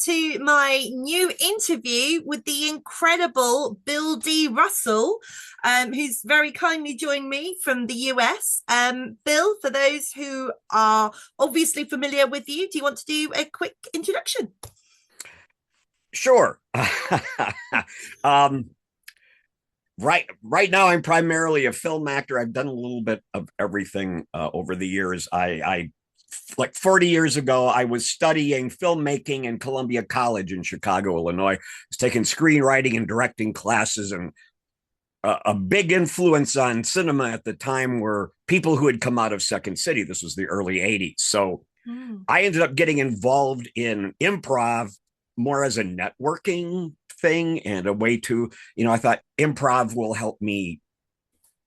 to my new interview with the incredible Bill D. Russell, who's very kindly joined me from the US. Bill, for those who are obviously familiar with you, do you want to do a quick introduction? Sure. um, right now, I'm primarily a film actor. I've done a little bit of everything over the years. I like 40 years ago, I was studying filmmaking in Columbia College in Chicago, Illinois. I was taking screenwriting and directing classes, and a big influence on cinema at the time were people who had come out of Second City. This was the early 80s. So I ended up getting involved in improv more as a networking thing and a way to, I thought improv will help me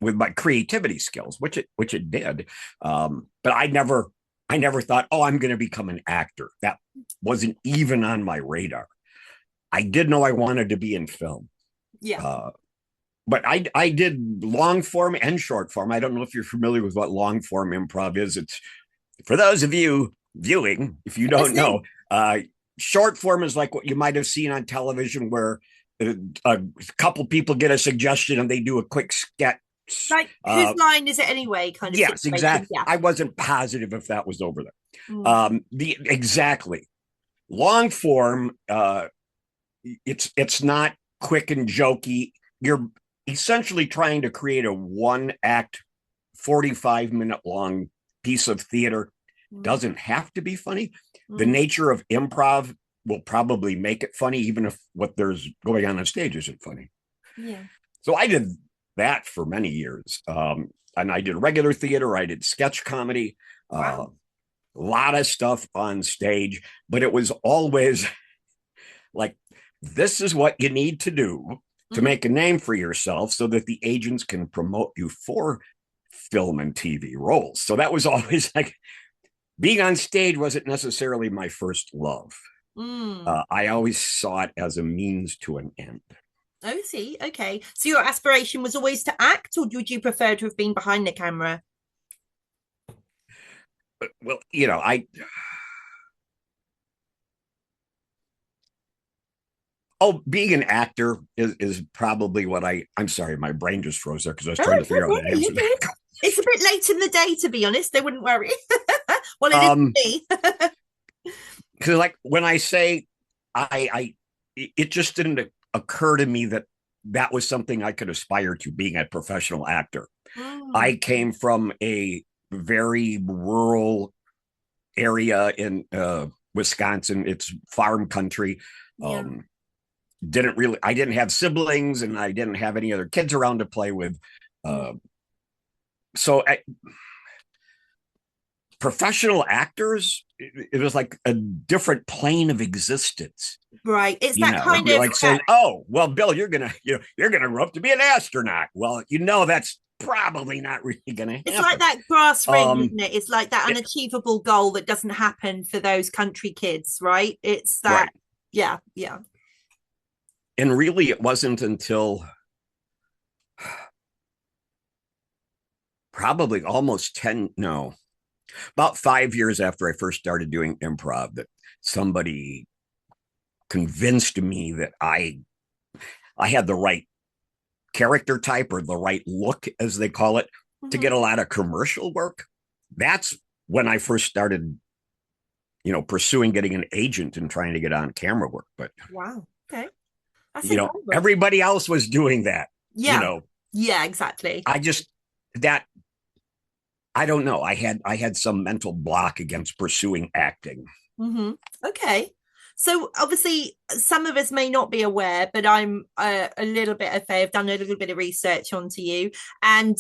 with my creativity skills, which it did. But I never thought, oh, I'm going to become an actor. That wasn't even on my radar. I did know I wanted to be in film. Yeah. But I did long form and short form. I don't know if you're familiar with what long form improv is. It's for those of you viewing, if you don't know, short form is like what you might have seen on television where a couple people get a suggestion and they do a quick sketch. Like, whose line is it anyway? Kind of. Yes, situation. exactly. Yeah. I wasn't positive if that was over there. Exactly. Long form, it's not quick and jokey. You're essentially trying to create a one act, 45-minute long piece of theater. Doesn't have to be funny. The nature of improv will probably make it funny, even if what there's going on stage isn't funny. Yeah. So I did that for many years. And I did regular theater. I did sketch comedy, Wow. a lot of stuff on stage, but it was always like, this is what you need to do to make a name for yourself so that the agents can promote you for film and TV roles. So that was always like, being on stage wasn't necessarily my first love. I always saw it as a means to an end. Oh, see. Okay. So your aspiration was always to act, or would you prefer to have been behind the camera? Well, being an actor is probably what I'm sorry, my brain just froze there because I was Oh, trying to figure don't out the worry, you answer. did. It's a bit late in the day, to be honest. They wouldn't worry. Well, it isn't um, me. because like when I say it just didn't occur to me that that was something I could aspire to, being a professional actor. I Mm, came from a very rural area in Wisconsin. It's farm country. yeah. Um, I didn't have siblings and I didn't have any other kids around to play with. Mm. Uh, so professional actors, it was like a different plane of existence. Right. It's that It'd kind be of like saying, "Oh, well, Bill, you're gonna grow up to be an astronaut." Well, that's probably not really gonna it's like happen. that brass ring, Um, isn't it? It's like that it, unachievable goal that doesn't happen for those country kids, right? It's that, right, yeah, yeah. and really, it wasn't until probably almost 10, no, about 5 years after I first started doing improv that somebody convinced me that I had the right character type or the right look, as they call it, to Mhm. get a lot of commercial work. That's when I first started, pursuing getting an agent and trying to get on camera work. But, Wow. Okay. That's incredible. everybody else was doing that. You Yeah. know, Yeah, exactly. I just, that, I don't know. I had some mental block against pursuing acting. Hmm. Okay. So obviously, some of us may not be aware, but I'm a little bit of I've done a little bit of research onto you, and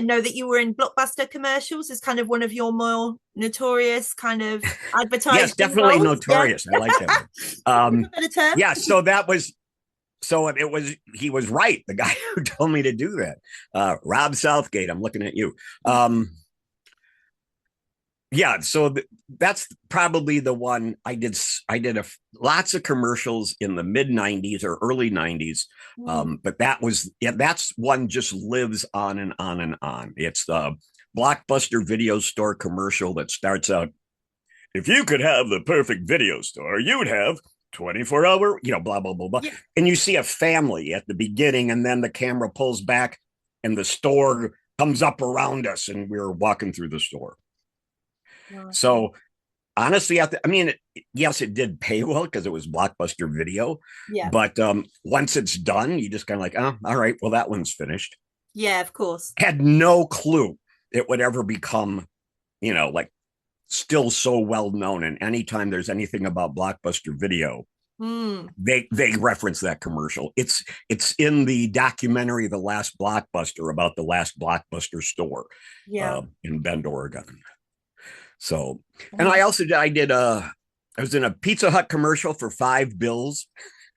know that you were in blockbuster commercials as kind of one of your more notorious kind of Yes, advertising definitely roles. Yeah, notorious. I like that one. a better term. Yeah, he was right, the guy who told me to do that. Rob Southgate, I'm looking at you. Yeah, so that's probably the one I did lots of commercials in the mid 90s or early 90s. Mm. But that's one just lives on and on and on. It's the Blockbuster video store commercial that starts out, if you could have the perfect video store, you'd have 24-hour, blah, blah, blah, blah. Yeah. And you see a family at the beginning, and then the camera pulls back and the store comes up around us, and we're walking through the store. Okay. So honestly, yes, it did pay well because it was Blockbuster Video. Yeah. But once it's done, you just kind of like, oh, all right, well, that one's finished. Yeah, of course. Had no clue it would ever become, like still so well known. And anytime there's anything about Blockbuster Video, Mm. they reference that commercial. It's in the documentary The Last Blockbuster about the last Blockbuster store Yeah. in Bend, Oregon. So, and Oh, I was in a Pizza Hut commercial for $5.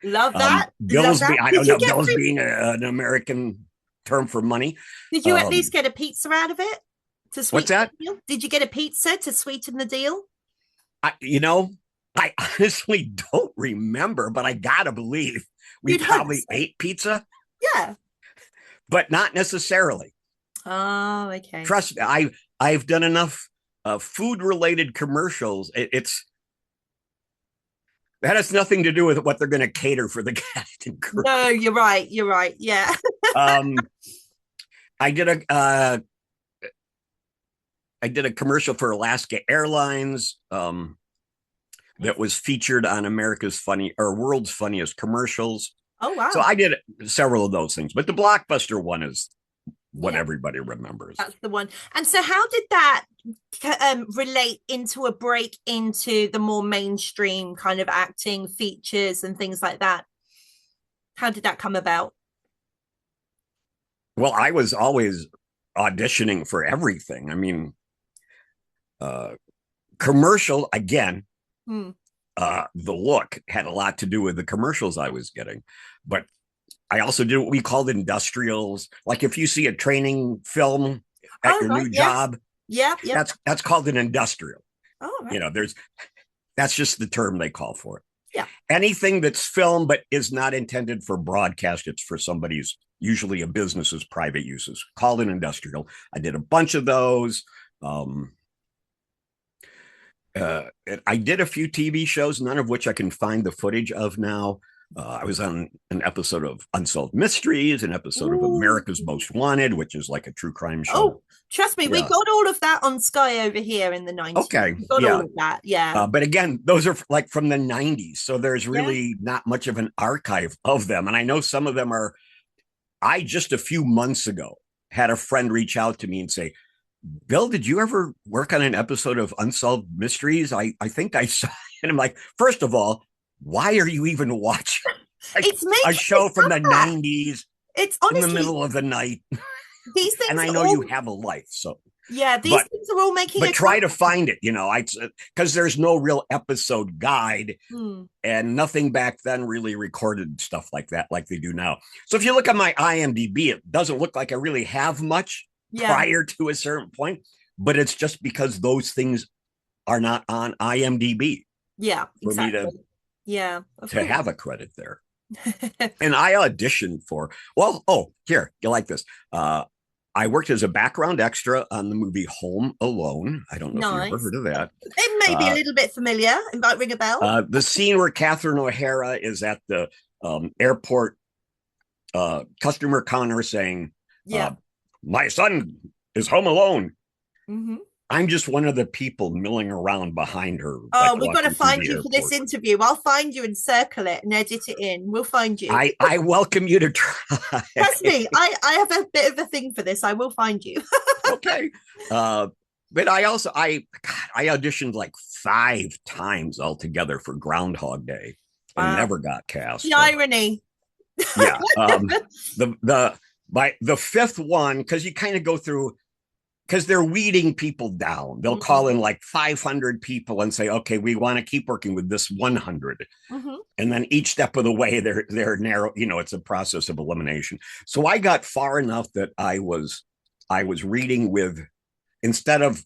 love that. Love Bills that. be I Did don't you know, get bills free? being an American term for money. Did you at least Um, get a pizza out of it to what's sweeten that? the deal? Did you get a pizza to sweeten the deal? I, you know, I honestly don't remember, but I gotta believe we You'd hope probably so. ate pizza, Yeah. but not necessarily. Oh, okay. Trust me, I've done enough food related commercials. It's that has nothing to do with what they're going to cater for the cast and crew. No, you're right. You're right. Yeah. Um, I did a commercial for Alaska Airlines that was featured on America's Funny or World's Funniest Commercials. Oh, So wow. I did several of those things, but the Blockbuster one is what Yeah, everybody remembers. that's the one. And so, how did that relate into a break into the more mainstream kind of acting features and things like that? How did that come about? Well, I was always auditioning for everything. I mean, uh, commercial again. Hmm. The look had a lot to do with the commercials I was getting, but I also did what we called industrials. Like if you see a training film at Oh, your right. new Yes. job, Yeah. Yep. that's called an industrial. Oh, right. There's that's just the term they call for it. Yeah. Anything that's film but is not intended for broadcast, it's for somebody's usually a business's private uses. Called an industrial. I did a bunch of those. Um, uh, I did a few TV shows, none of which I can find the footage of now. I was on an episode of Unsolved Mysteries, an episode of Ooh. America's Most Wanted, which is like a true crime show. Oh, trust me, we Yeah. got all of that on Sky over here in the 90s. Okay. We got all Yeah. of that. Yeah. But again, those are like from the 90s. So there's Yeah. really not much of an archive of them. And I know some of them are. I just a few months ago had a friend reach out to me and say, Bill, did you ever work on an episode of Unsolved Mysteries? I think I saw. And I'm like, first of all, why are you even watching like It's a making show me from the sad. 90s It's in the honestly, middle of the night? these And things I are know all, you have a life. So, yeah, these but things are all making but a try to comeback. find it, I because there's no real episode guide Hmm. and nothing back then really recorded stuff like that like they do now. So if you look at my IMDb, it doesn't look like I really have much Yeah. prior to a certain point, but it's just because those things are not on IMDb Yeah, for me exactly. Yeah, of to course. have a credit there. And I auditioned for, well, oh, here, you like this. I worked as a background extra on the movie Home Alone. I don't know if you ever Nice. heard of that. It may be a Uh, little bit familiar. It might ring a bell. the scene where Catherine O'Hara is at the airport customer counter saying, Yeah. uh, my son is home alone. Hmm. I'm just one of the people milling around behind her, Oh, like we've got to walking through find the you for this airport. interview. I'll find you and circle it and edit it in. We'll find you. I welcome you to try. Trust me, I have a bit of a thing for this. I will find you. Okay. Uh, but I auditioned like 5 times altogether for Groundhog Day and Wow. never got cast. The So irony. yeah. The by the fifth one, because you kind of go through because they're weeding people down. They'll call Mm-hmm. in like 500 people and say, okay, we want to keep working with this 100. Mm-hmm. And then each step of the way they're narrow, it's a process of elimination. So I got far enough that I was reading with, instead of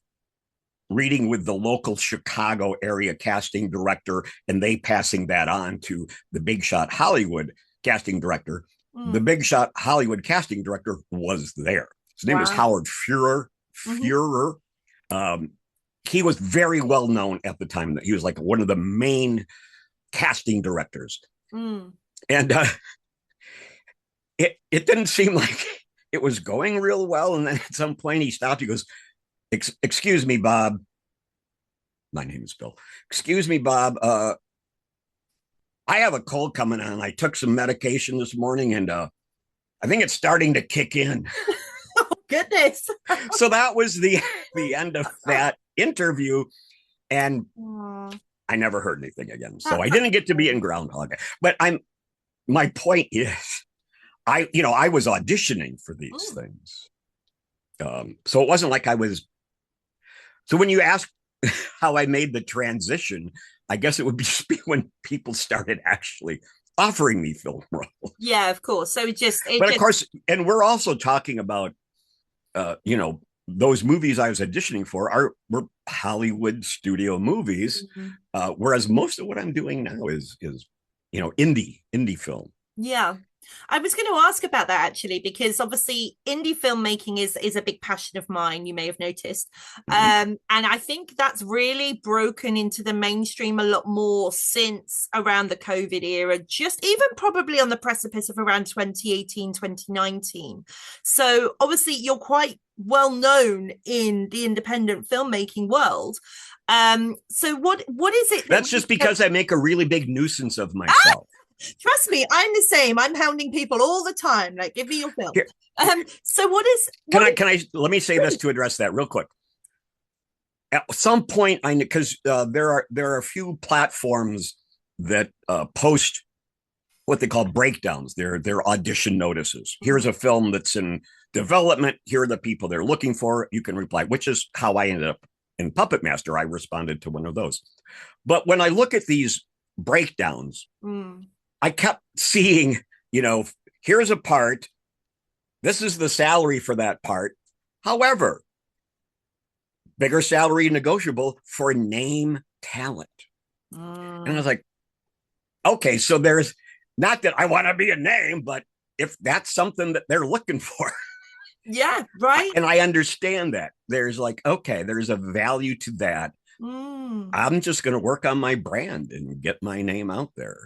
reading with the local Chicago area casting director and they passing that on to the big shot Hollywood casting director, the Mm. big shot Hollywood casting director was there. His name was Wow. Howard Fuhrer. Mm-hmm. Fuhrer. Um, he was very well known at the time. That he was like one of the main casting directors. Mm. And it didn't seem like it was going real well. And then at some point he stopped. He goes, excuse me, Bob. My name is Bill. Excuse me, Bob. I have a cold coming on. I took some medication this morning, and I think it's starting to kick in. Oh, goodness. So that was the end of that interview. And Oh, I never heard anything again. So I that's didn't get to be in Groundhog. But my point is, I was auditioning for these things. So it wasn't like I was. So when you ask how I made the transition, I guess it would be when people started actually offering me film roles. yeah, of course. So But of course, and we're also talking about, those movies I was auditioning for were Hollywood studio movies, whereas most of what I'm doing now is indie film. Yeah. I was going to ask about that actually, because obviously indie filmmaking is a big passion of mine, you may have noticed. And I think that's really broken into the mainstream a lot more since around the COVID era, just even probably on the precipice of around 2018, 2019. So obviously you're quite well known in the independent filmmaking world. So what is it That's just because I make a really big nuisance of myself. Trust me, I'm the same. I'm hounding people all the time. Like, give me your film. Here, So what is? Let me say this to address that real quick. At some point, because there are a few platforms that post what they call breakdowns. They're audition notices. Here's a film that's in development. Here are the people they're looking for. You can reply, which is how I ended up in Puppet Master. I responded to one of those. But when I look at these breakdowns, I kept seeing, here's a part. This is the salary for that part. However, bigger salary negotiable for name talent. And I was like, okay, so there's not that I want to be a name, but if that's something that they're looking for. Yeah, right. And I understand that. There's there's a value to that. I'm just going to work on my brand and get my name out there.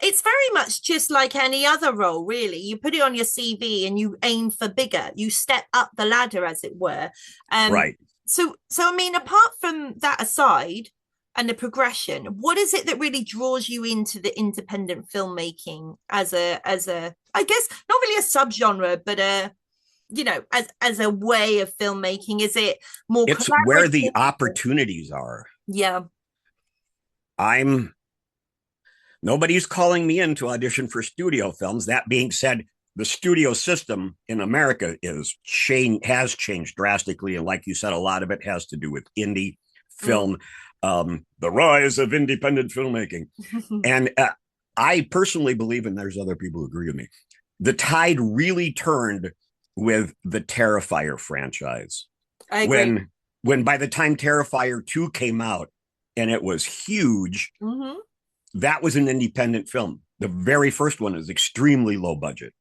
It's very much just like any other role, really. You put it on your CV and you aim for bigger. You step up the ladder, as it were. Right. So I mean, apart from that aside and the progression, what is it that really draws you into the independent filmmaking as a, I guess, not really a subgenre, but as a way of filmmaking? Is it more it's where the opportunities are? Yeah. Nobody's calling me in to audition for studio films. That being said, the studio system in America has changed drastically. And like you said, a lot of it has to do with indie film, the rise of independent filmmaking. And I personally believe, and there's other people who agree with me, the tide really turned with the Terrifier franchise. I agree. When by the time Terrifier 2 came out and it was huge, that was an independent film. The very first one is extremely low budget.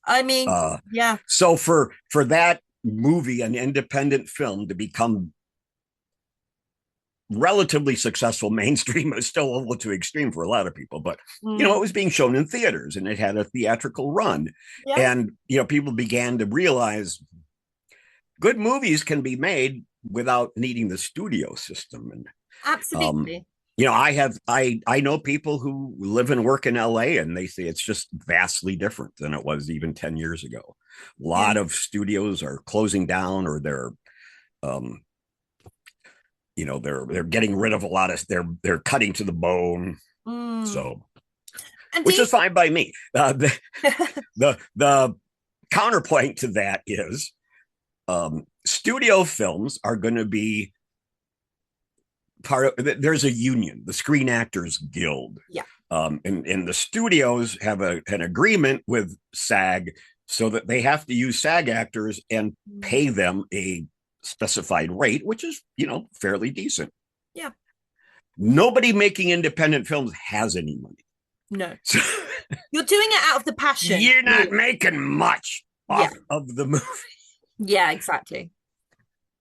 I mean, yeah. So for that movie, an independent film, to become relatively successful mainstream, is still a little too extreme for a lot of people, but it was being shown in theaters and it had a theatrical run. Yeah. And people began to realize good movies can be made without needing the studio system. And absolutely. I know people who live and work in LA and they say it's just vastly different than it was even 10 years ago. A lot of studios are closing down, or they're they're getting rid of a lot of they're cutting to the bone. So, which is fine by me. The counterpoint to that is studio films are going to be part of. There's a union, the Screen Actors Guild. Yeah. And the studios have an agreement with SAG, so that they have to use SAG actors and pay them a specified rate, which is fairly decent. Yeah. Nobody making independent films has any money. No. So, you're doing it out of the passion. You're not making much off of the movie. Yeah, exactly.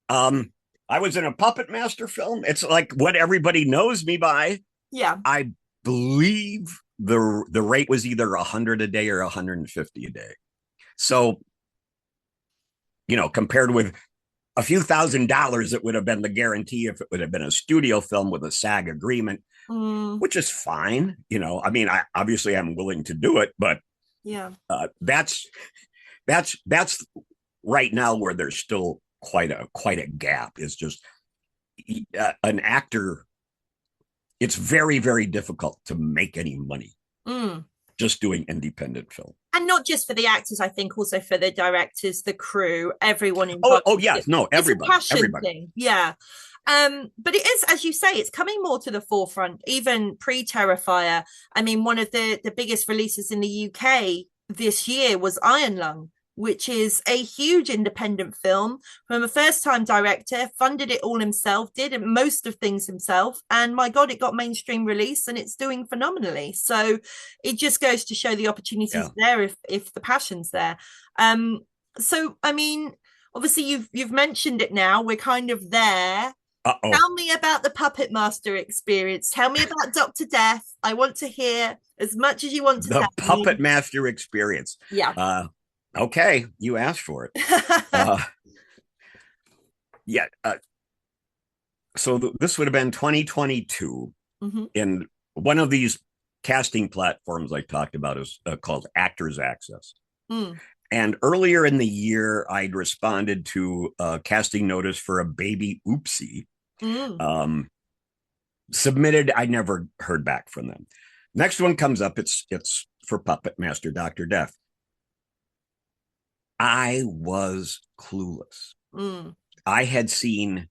I was in a Puppet Master film. It's like what everybody knows me by. Yeah. I believe the rate was either 100 a day or 150 a day. So, compared with a few $1,000s, it would have been the guarantee if it would have been a studio film with a SAG agreement, Mm, which is fine. I mean, I obviously I'm willing to do it, but yeah. that's right now where there's still quite a gap. Is just an actor. It's very, very difficult to make any money Mm. just doing independent film. And not just for the actors, I think also for the directors, the crew, everyone Oh, involved. oh yes, no, It's a everybody, passion everybody. thing. Yeah. But it is, as you say, it's coming more to the forefront, even pre-Terrifier. I mean, one of the biggest releases in the UK this year was Iron Lung, which is a huge independent film from a first-time director, funded it all himself, did most of things himself, and my God, it got mainstream release and it's doing phenomenally. So it just goes to show the opportunities Yeah. there if the passion's there. Um, so I mean, obviously you've mentioned it now. We're kind of there. Uh-oh. Tell me about the Puppet Master experience. Tell me about Doktor Death. I want to hear as much as you want to The tell Puppet me. Master experience. Yeah. Okay, you asked for it. Yeah. So this would have been 2022, Mm-hmm. and one of these casting platforms I talked about is called Actors Access. Mm. And earlier in the year, I'd responded to a casting notice for a baby oopsie. Mm. Um, Submitted. I never heard back from them. Next one comes up. It's for Puppet Master Doktor Death. I was clueless. Mm. I had seen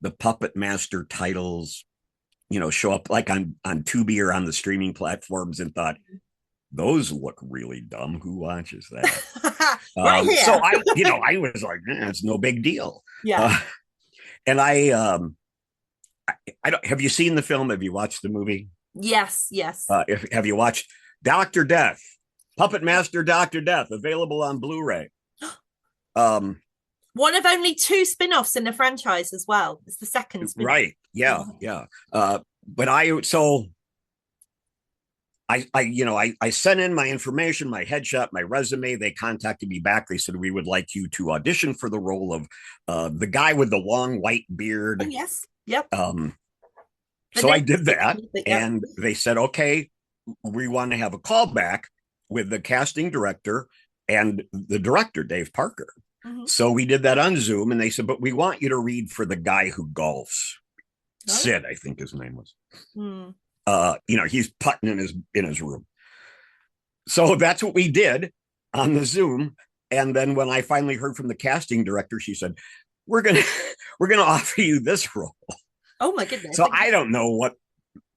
the Puppet Master titles, show up like on Tubi or on the streaming platforms, and thought those look really dumb. Who watches that? Right So here. I was like, it's no big deal. Yeah. Uh, and I don't. Have you seen the film? Have you watched the movie? Yes, yes. Have you watched Doktor Death? Puppet Master Doktor Death, available on Blu-ray. Um, One of only two spin-offs in the franchise as well. It's the second spin-off. right. Yeah, Yeah. yeah. But I sent in my information, my headshot, my resume. They contacted me back. They said, we would like you to audition for the role of the guy with the long white Oh, beard. yes. Yep. Um, The so I name did that, yep. and they said, okay, we want to have a call back with the casting director and the director, Dave Parker. Mm-hmm. So we did that on Zoom, and they said, but we want you to read for the guy who golfs. Oh. Sid, I think his name was. Mm. He's putting in his room. So that's what we did on the Zoom. And then when I finally heard from the casting director, she said, we're gonna we're gonna offer you this role. Oh my goodness. So I don't know what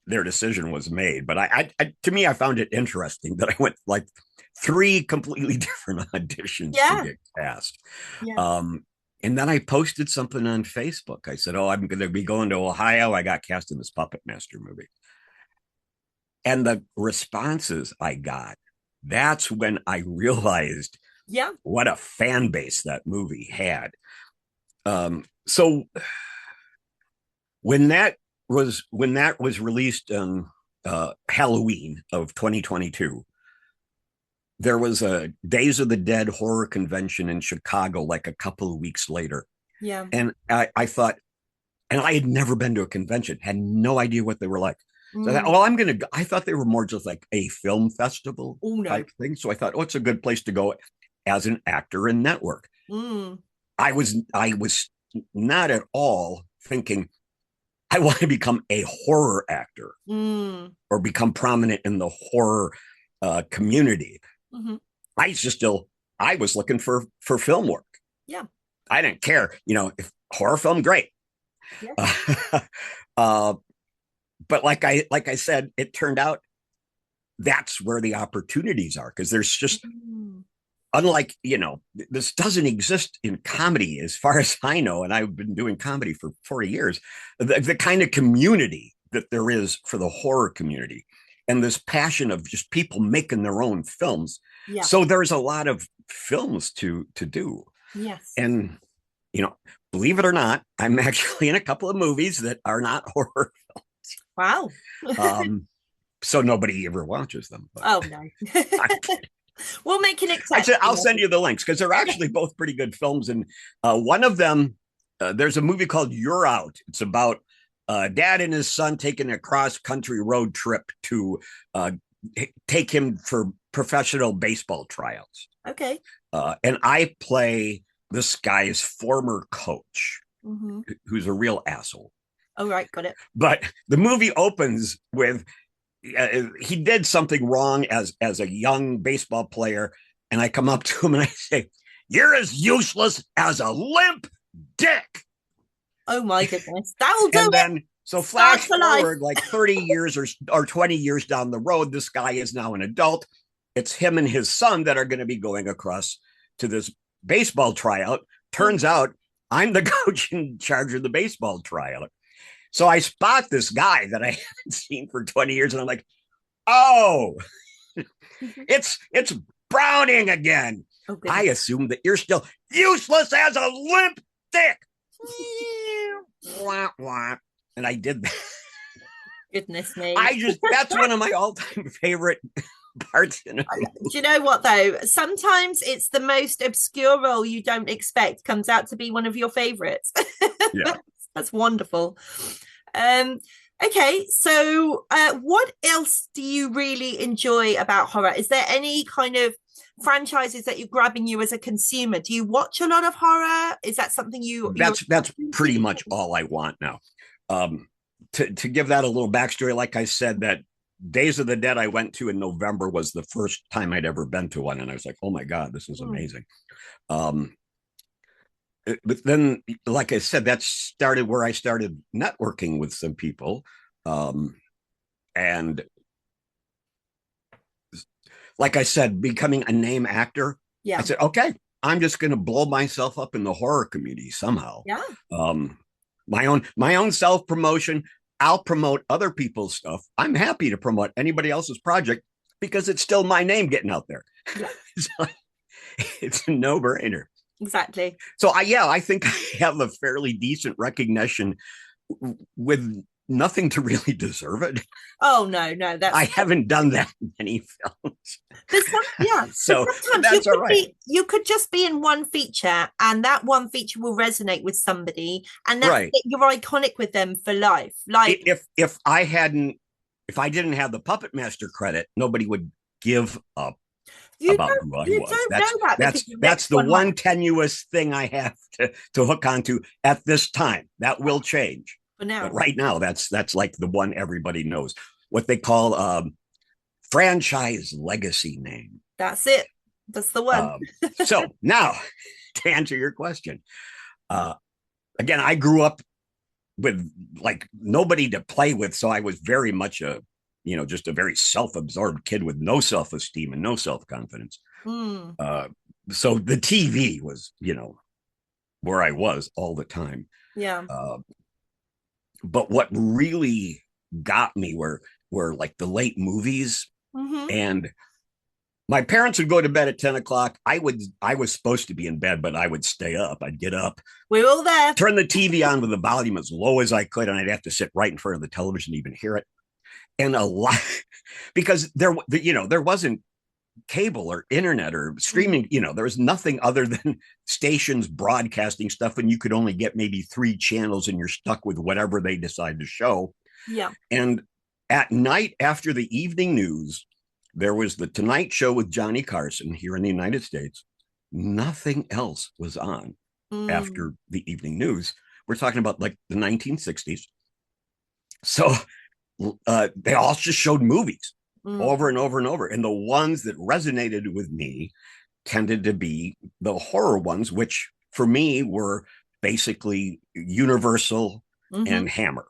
their decision was made, but I to me, I found it interesting that I went like 3 completely different auditions to Yeah. get cast. Yeah. And then I posted something on Facebook. I said, I'm going to be going to Ohio. I got cast in this Puppet Master movie. And the responses I got, that's when I realized Yeah. what a fan base that movie had. So when that was released on Halloween of 2022, there was a Days of the Dead horror convention in Chicago like a couple of weeks later. Yeah. And I thought, and I had never been to a convention, had no idea what they were like. So I thought, Mm. I thought they were more just like a film festival Oh no. type thing. So I thought, it's a good place to go as an actor and network. Mm. I was not at all thinking I want to become a horror actor Mm. or become prominent in the horror community. Mm-hmm. I was looking for film work. Yeah. I didn't care, if horror film, great. Yeah. Uh, but like I said, it turned out that's where the opportunities are, because there's just, Mm. unlike, this doesn't exist in comedy as far as I know, and I've been doing comedy for 40 years, the kind of community that there is for the horror community, and this passion of just people making their own films. Yeah. So there's a lot of films to do. Yes. And, believe it or not, I'm actually in a couple of movies that are not horror. Wow. Um, so nobody ever watches them. But Oh no. We'll make an I said I'll exception. send you the links because they're actually both pretty good films. And one of them, there's a movie called You're Out. It's about dad and his son taking a cross country road trip to uh, take him for professional baseball tryouts. Okay. And I play this guy's former coach, Mm-hmm. who's a real asshole. All right, got it. But the movie opens with he did something wrong as a young baseball player, and I come up to him and I say, "You're as useless as a limp dick." Oh my goodness, that will do And it. then so Start flash for life. forward like 30 years or 20 years down the road, this guy is now an adult. It's him and his son that are going to be going across to this baseball tryout. Turns out I'm the coach in charge of the baseball tryout. So I spot this guy that I haven't seen for 20 years, and I'm like, oh, it's Browning again. Oh I goodness. assume that you're still useless as a limp dick. And I did that. Goodness me. I just, that's one of my all-time favorite parts in a movie. Do you know what though? Sometimes it's the most obscure role you don't expect comes out to be one of your favorites. Yeah. That's wonderful. Um, okay, so what else do you really enjoy about horror? Is there any kind of franchises that you're grabbing you as a consumer? Do you watch a lot of horror? Is that something you're That's pretty much all I want now. To give that a little backstory, like I said, that Days of the Dead I went to in November was the first time I'd ever been to one, and I was like, oh my god, this is amazing. But then, like I said, that started where I started networking with some people, and like I said, becoming a name actor. Yeah. I said, okay, I'm just going to blow myself up in the horror community somehow. Yeah. My own self promotion. I'll promote other people's stuff. I'm happy to promote anybody else's project because it's still my name getting out there. Yeah. So it's a no brainer. Exactly. So I think I have a fairly decent recognition with nothing to really deserve it. Oh no, I haven't done that in many films. Yeah. So sometimes that's all right. You could just be in one feature, and that one feature will resonate with somebody, and that's Right. it, you're iconic with them for life. Like if I didn't have the Puppet Master credit, nobody would give up about who I was. Don't know that that's the one tenuous thing I have to hook onto at this time. That will change. For now. But right now, that's like the one everybody knows. What they call franchise legacy name. That's it. That's the one. So now, to answer your question, again, I grew up with like nobody to play with, so I was very much just a very self-absorbed kid with no self-esteem and no self-confidence. So the TV was, where I was all the time. Yeah. But what really got me were like the late movies. And my parents would go to bed at 10 o'clock. I was supposed to be in bed, but I would stay up. I'd get up. We're all there. Turn the TV on with the volume as low as I could, and I'd have to sit right in front of the television to even hear it. And a lot, because there wasn't cable or internet or streaming, there was nothing other than stations broadcasting stuff, and you could only get maybe 3 channels, and you're stuck with whatever they decide to show. Yeah. And at night after the evening news, there was the Tonight Show with Johnny Carson here in the United States. Nothing else was on after the evening news. We're talking about like the 1960s. So they all just showed movies over and over and over. And the ones that resonated with me tended to be the horror ones, which for me were basically Universal and Hammer.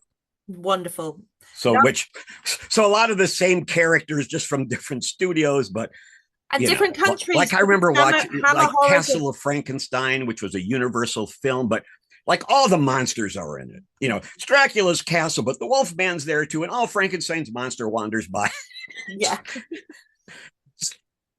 Wonderful. So a lot of the same characters just from different studios, but and different countries. Like I remember watching like Castle of Frankenstein, which was a Universal film, but like all the monsters are in it. It's Dracula's castle, but the Wolfman's there too, and all Frankenstein's monster wanders by. Yeah.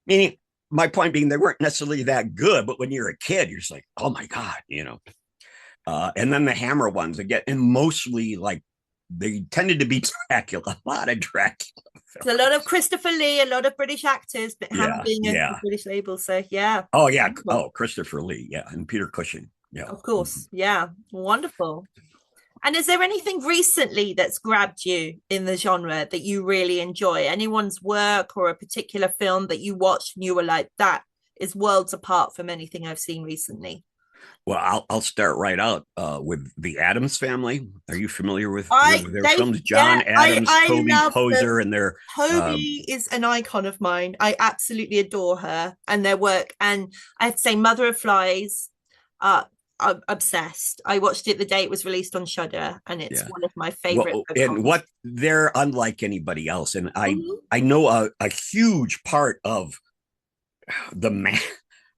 Meaning, my point being, they weren't necessarily that good, but when you're a kid, you're just like, oh my god, And then the Hammer ones again, and mostly like they tended to be Dracula, a lot of Dracula There's a lot of films. Christopher Lee, a lot of British actors, but Hammer Yeah, being a yeah. British label. So yeah, Oh yeah. wonderful. Oh, Christopher Lee. Yeah, and Peter Cushing. Yeah. Of Mhm. course. Yeah, wonderful. And is there anything recently that's grabbed you in the genre that you really enjoy? Anyone's work or a particular film that you watched and you were like, that is worlds apart from anything I've seen recently? Well, I'll start right out with the Adams Family. Are you familiar I with their they films? yeah, John Adams, I Toby love them. Poser, and their uh, Toby is an icon of mine. I absolutely adore her and their work. And I have to say, Mother of Flies, I'm obsessed. I watched it the day it was released on Shudder, and it's yeah. one of my favorite Well, and comedies. what they're unlike anybody else, and Mhm. I know a huge part of the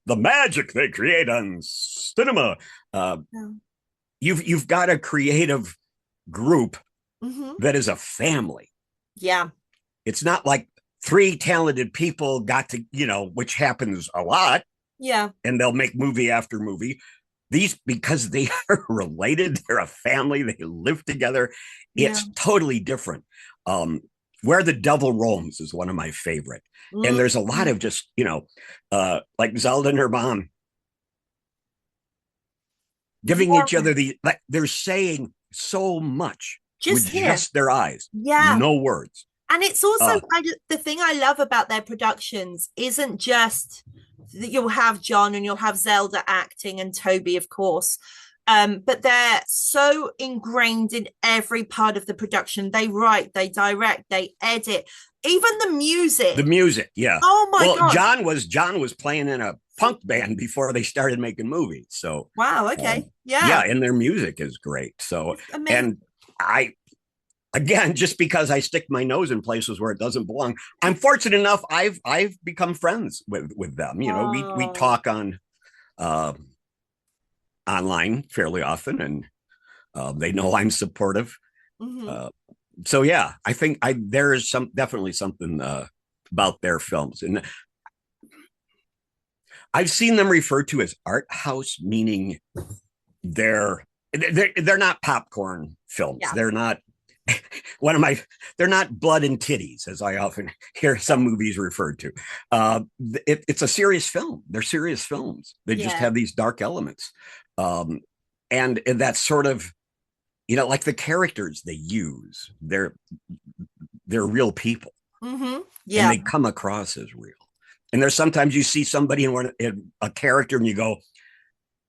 the magic they create on cinema. Uh, Yeah. you've got a creative group Mhm. that is a family. Yeah. It's not like three talented people got to, which happens a lot, Yeah. and they'll make movie after movie. These, because they are related, they're a family, they live together. Yeah. It's totally different. Um, Where the Devil Roams is one of my favorite. And there's a lot Mhm. of just, like Zelda and her mom giving each Yeah. other like they're saying so much with Just here. just their eyes, Yeah. no words. And it's also Uh, the thing I love about their productions isn't just that you'll have John and you'll have Zelda acting and Toby, of course. But they're so ingrained in every part of the production. They write, they direct, they edit, even the the music. music, yeah. Oh my Well, gosh. John was playing in a punk band before they started making movies. So, Wow. Okay. yeah, Yeah. and their music is great. So, It's amazing. and I again, just because I stick my nose in places where it doesn't belong, I'm fortunate enough. I've become friends with them. We Oh. talk on uh, online fairly often, and they know I'm supportive. Mhm. Uh, so yeah, I think I there is some definitely something about their films, and I've seen them referred to as art house, meaning they're they're not popcorn films. Yeah. They're not one of my they're not blood and titties, as I often hear some movies referred to. It's a serious film. They're serious films. They just Yeah. have these dark elements, um, and that's sort of like the characters they use. They're real people, and Yeah. they come across as real. And there's sometimes you see somebody in a character, and you go,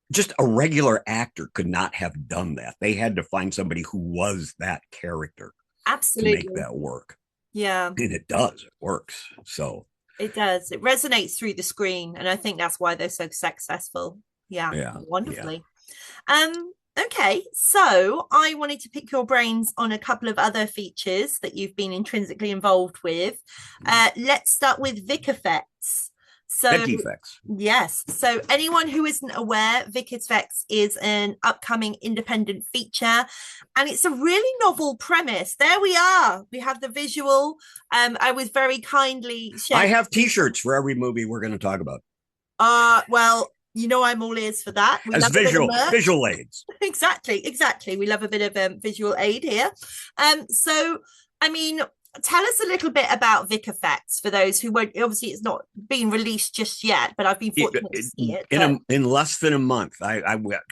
just a regular actor could not have done that. They had to find somebody who was that character to make Absolutely. that work. Yeah. And it does, it works. So, It does. It resonates through the screen, and I think that's why they're so successful. Yeah, yeah, yeah. wonderfully. Okay, so I wanted to pick your brains on a couple of other features that you've been intrinsically involved with. Let's start with Vic Effects. So Vic Effects. yes, so anyone who isn't aware, Vic Effects is an upcoming independent feature, and it's a really novel premise. There we are. We have the visual. I was very kindly I shared. have t-shirts for every movie we're going to talk about Well, I'm all ears for that. We as love a bit of merch. visual aids. Exactly. We love a bit of visual aid here. So I mean, tell us a little bit about Vic Effects for those who won't. Obviously, it's not been released just yet, but I've been fortunate to see it. But In less than a month,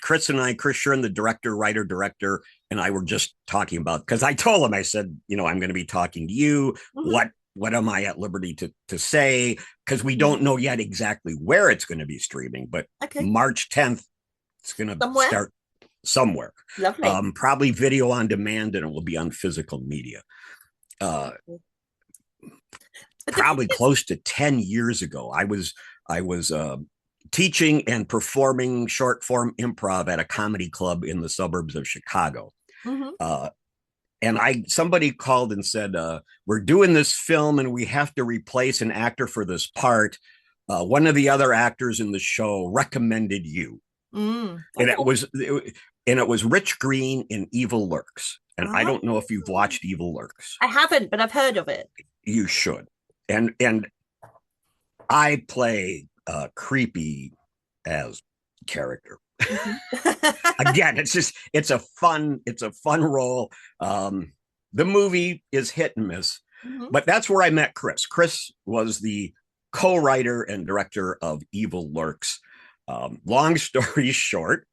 Chris and I, Chris Shuren, the director, writer, director, and I were just talking about, because I told him, I said, I'm going to be talking to you. mhm, What am I at liberty to say? Because we mhm. don't know yet exactly where it's going to be streaming, but Okay, March 10th, it's going to somewhere start somewhere. lovely. Probably video on demand, and it will be on physical media. Uh, But the thing Probably is, close to 10 years ago, I was teaching and performing short form improv at a comedy club in the suburbs of Chicago. mhm, Uh, and somebody called and said, we're doing this film and we have to replace an actor for this part. One of the other actors in the show recommended you. And okay. it was Rich Green in Evil Lurks. And I Oh, don't know if you've watched Evil Lurks. I haven't, but I've heard of it. You should. And I play a creepy as character. Mhm. Again, it's a fun role. the movie is hit and miss, Mhm. but that's where I met Chris. Chris was the co-writer and director of Evil Lurks. Long story short,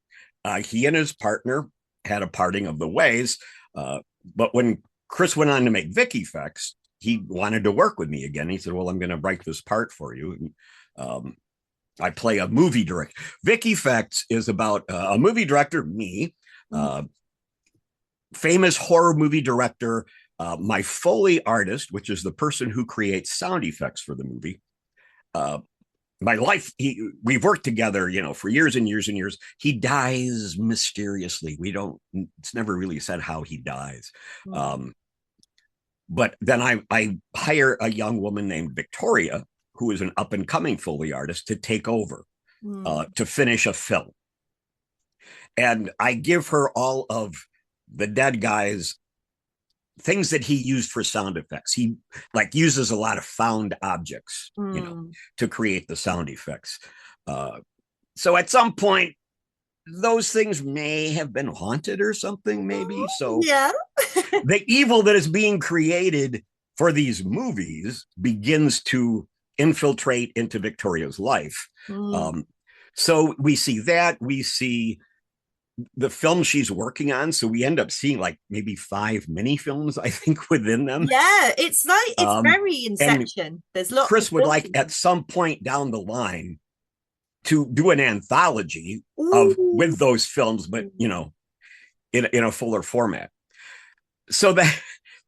he and his partner had a parting of the ways. But when Chris went on to make Vic Effects, he wanted to work with me again. He said, "Well, I'm going to write this part for you." And, I play a movie director. Vic Effects is about a movie director, me, Mhm. uh, famous horror movie director, my Foley artist, which is the person who creates sound effects for the movie. Uh, my life, we've worked together, for years and years and years. He dies mysteriously. It's never really said how he dies. Mhm. Um, but then I hire a young woman named Victoria, who is an up and coming Foley artist, to take over, Mhm. to finish a film. And I give her all of the dead guy's things that he used for sound effects. He like uses a lot of found objects, Mhm. to create the sound effects. Uh, so at some point, those things may have been haunted or something, maybe. So Yeah. the evil that is being created for these movies begins to infiltrate into Victoria's life. Mm. Um, so we see that. We see the film she's working on. So we end up seeing like maybe 5 mini films, I think, within them. Yeah, it's like it's Um, very and Inception. There's lots of Chris would like at filters. some point down the line to do an anthology of Ooh. with those films, but in a fuller format. So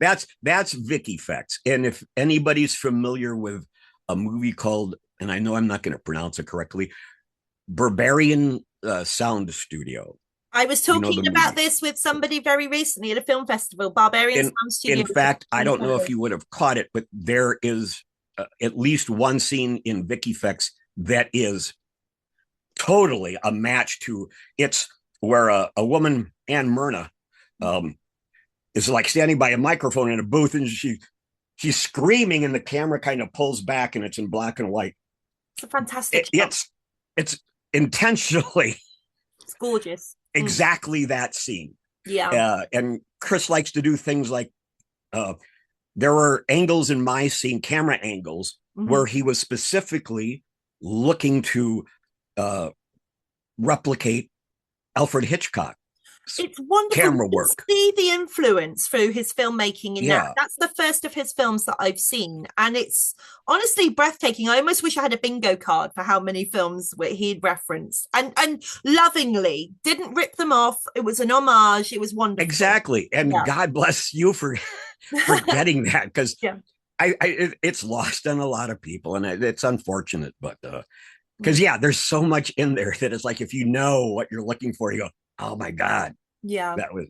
that's Vic Effects. And if anybody's familiar with a movie called, and I know I'm not going to pronounce it correctly, Barbarian Sound Studio. I was You know talking the about movie. this with somebody very recently at a film festival, Barbarian in Sound in Studio, which is fact, I don't know if you would have caught it, but there is at least one scene in Vic Effects that is totally a match to it's where a woman, Anne Myrna, um, is like standing by a microphone in a booth, and she's screaming, and the camera kind of pulls back, and it's in black and white. it's a fantastic It, shot. it's intentionally It's gorgeous. Mm. exactly that scene, Yeah. and Chris likes to do things like uh, there were angles in my scene, camera angles, Mhm. where he was specifically looking to uh, replicate Alfred Hitchcock's It's wonderful. You camera can work. see the influence through his filmmaking in that. Yeah, That's the first of his films that I've seen. And it's honestly breathtaking. I almost wish I had a bingo card for how many films he'd referenced and lovingly didn't rip them off. It was an homage. It was wonderful. exactly. And Yeah. God bless you for getting that, because Yeah. it's lost on a lot of people, and it's unfortunate, but because Mm. yeah, there's so much in there that it's like if you know what you're looking for, you go, oh my God, Yeah. that was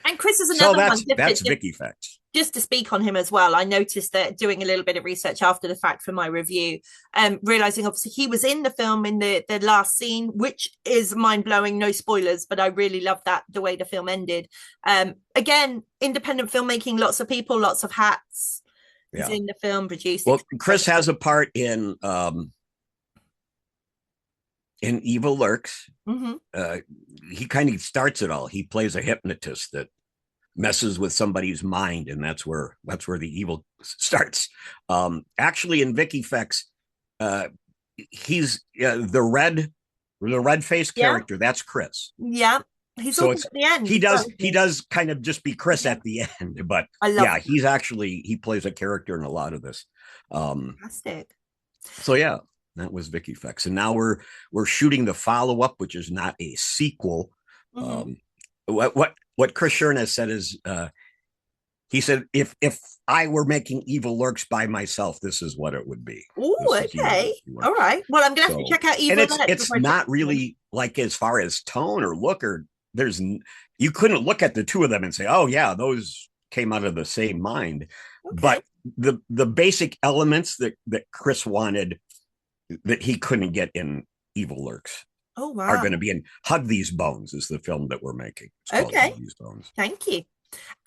And Chris is So another one, that's Vic Effects. just to speak on him as well. I noticed that doing a little bit of research after the fact for my review, realizing obviously he was in the film in the last scene, which is mind blowing. No spoilers, but I really love that the way the film ended. Again, independent filmmaking, lots of people, lots of hats. He's Yeah. in the film, produced, Well, Chris etc. has a part in Evil Lurks. Mm-hmm. Uh, he kind of starts it all. He plays a hypnotist that messes with somebody's mind, and that's where the evil starts. Actually, in Vic Effects, uh, he's the red face Yeah, character. That's Chris. yeah. He's So also it's at the end he as well, does isn't he he? does kind of just be Chris Yeah, at the end, but I love yeah, that. he plays a character in a lot of this. Um, Fantastic. so yeah, that was Vic Effects, and now we're shooting the follow up, which is not a sequel. Mm-hmm. Um, what Chris Shern has said is he said if I were making Evil Lurks by myself, this is what it would be. Oh, This is okay. All right. Well, I'm gonna have to so, check out and Evil it's Death it's before I check not this one. really like as far as tone or look or there's you couldn't look at the two of them and say, oh yeah, those came out of the same mind, Okay. but the basic elements that Chris wanted that he couldn't get in Evil Lurks Oh, are wow. going to be in Hug These Bones is the film that we're making. It's called Hug Okay. These Bones. Thank you.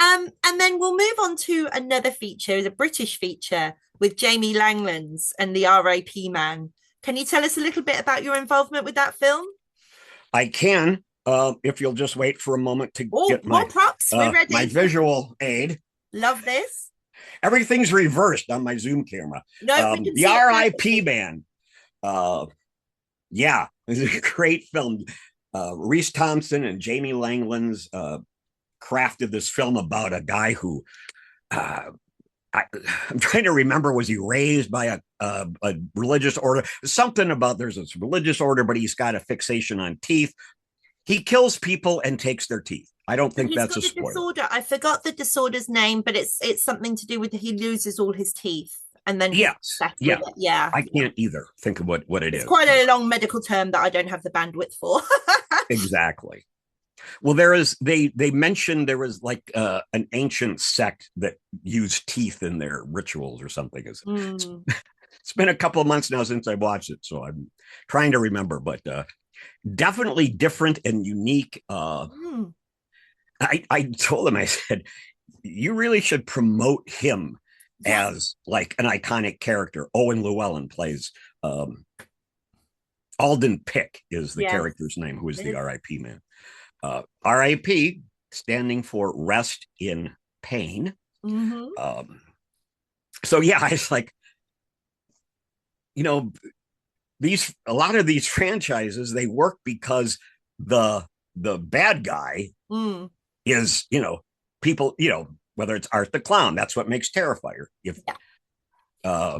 And then we'll move on to another feature, is a British feature with Jamie Langlands and the R.I.P. Man. Can you tell us a little bit about your involvement with that film? I can. If you'll just wait for a moment to Oh, get more props. We're my ready. visual aid. Love this. Everything's reversed on my Zoom camera. No, we can The see it R.I.P. perfectly. Man. Yeah, it's a great film. Reese Thompson and Jamie Langlands crafted this film about a guy who uh, I'm trying to remember, was he raised by a religious order? Something about there's this religious order, but he's got a fixation on teeth. He kills people and takes their teeth. I don't So think he's that's a got a spoiler. disorder. I forgot the disorder's name, but it's something to do with he loses all his teeth and then he's Yes, left with yeah. it. Yeah. I can't either think of what it It's is, quite but a long medical term that I don't have the bandwidth for. exactly. Well, there is they mentioned there was like an ancient sect that used teeth in their rituals or something. Mm. It's been a couple of months now since I watched it, so I'm trying to remember, but definitely different and unique. Mm. I told him, I said, you really should promote him Yes. as like an iconic character. Owen Llewellyn plays Alden Pick is the Yes. character's name, who is the Yes. R.I.P. man. R.I.P. standing for rest in pain. Mm-hmm. So yeah, it's like, you know, a lot of these franchises, they work because the bad guy Mm. is, people, whether it's Art the Clown, that's what makes Terrifier. If Yeah.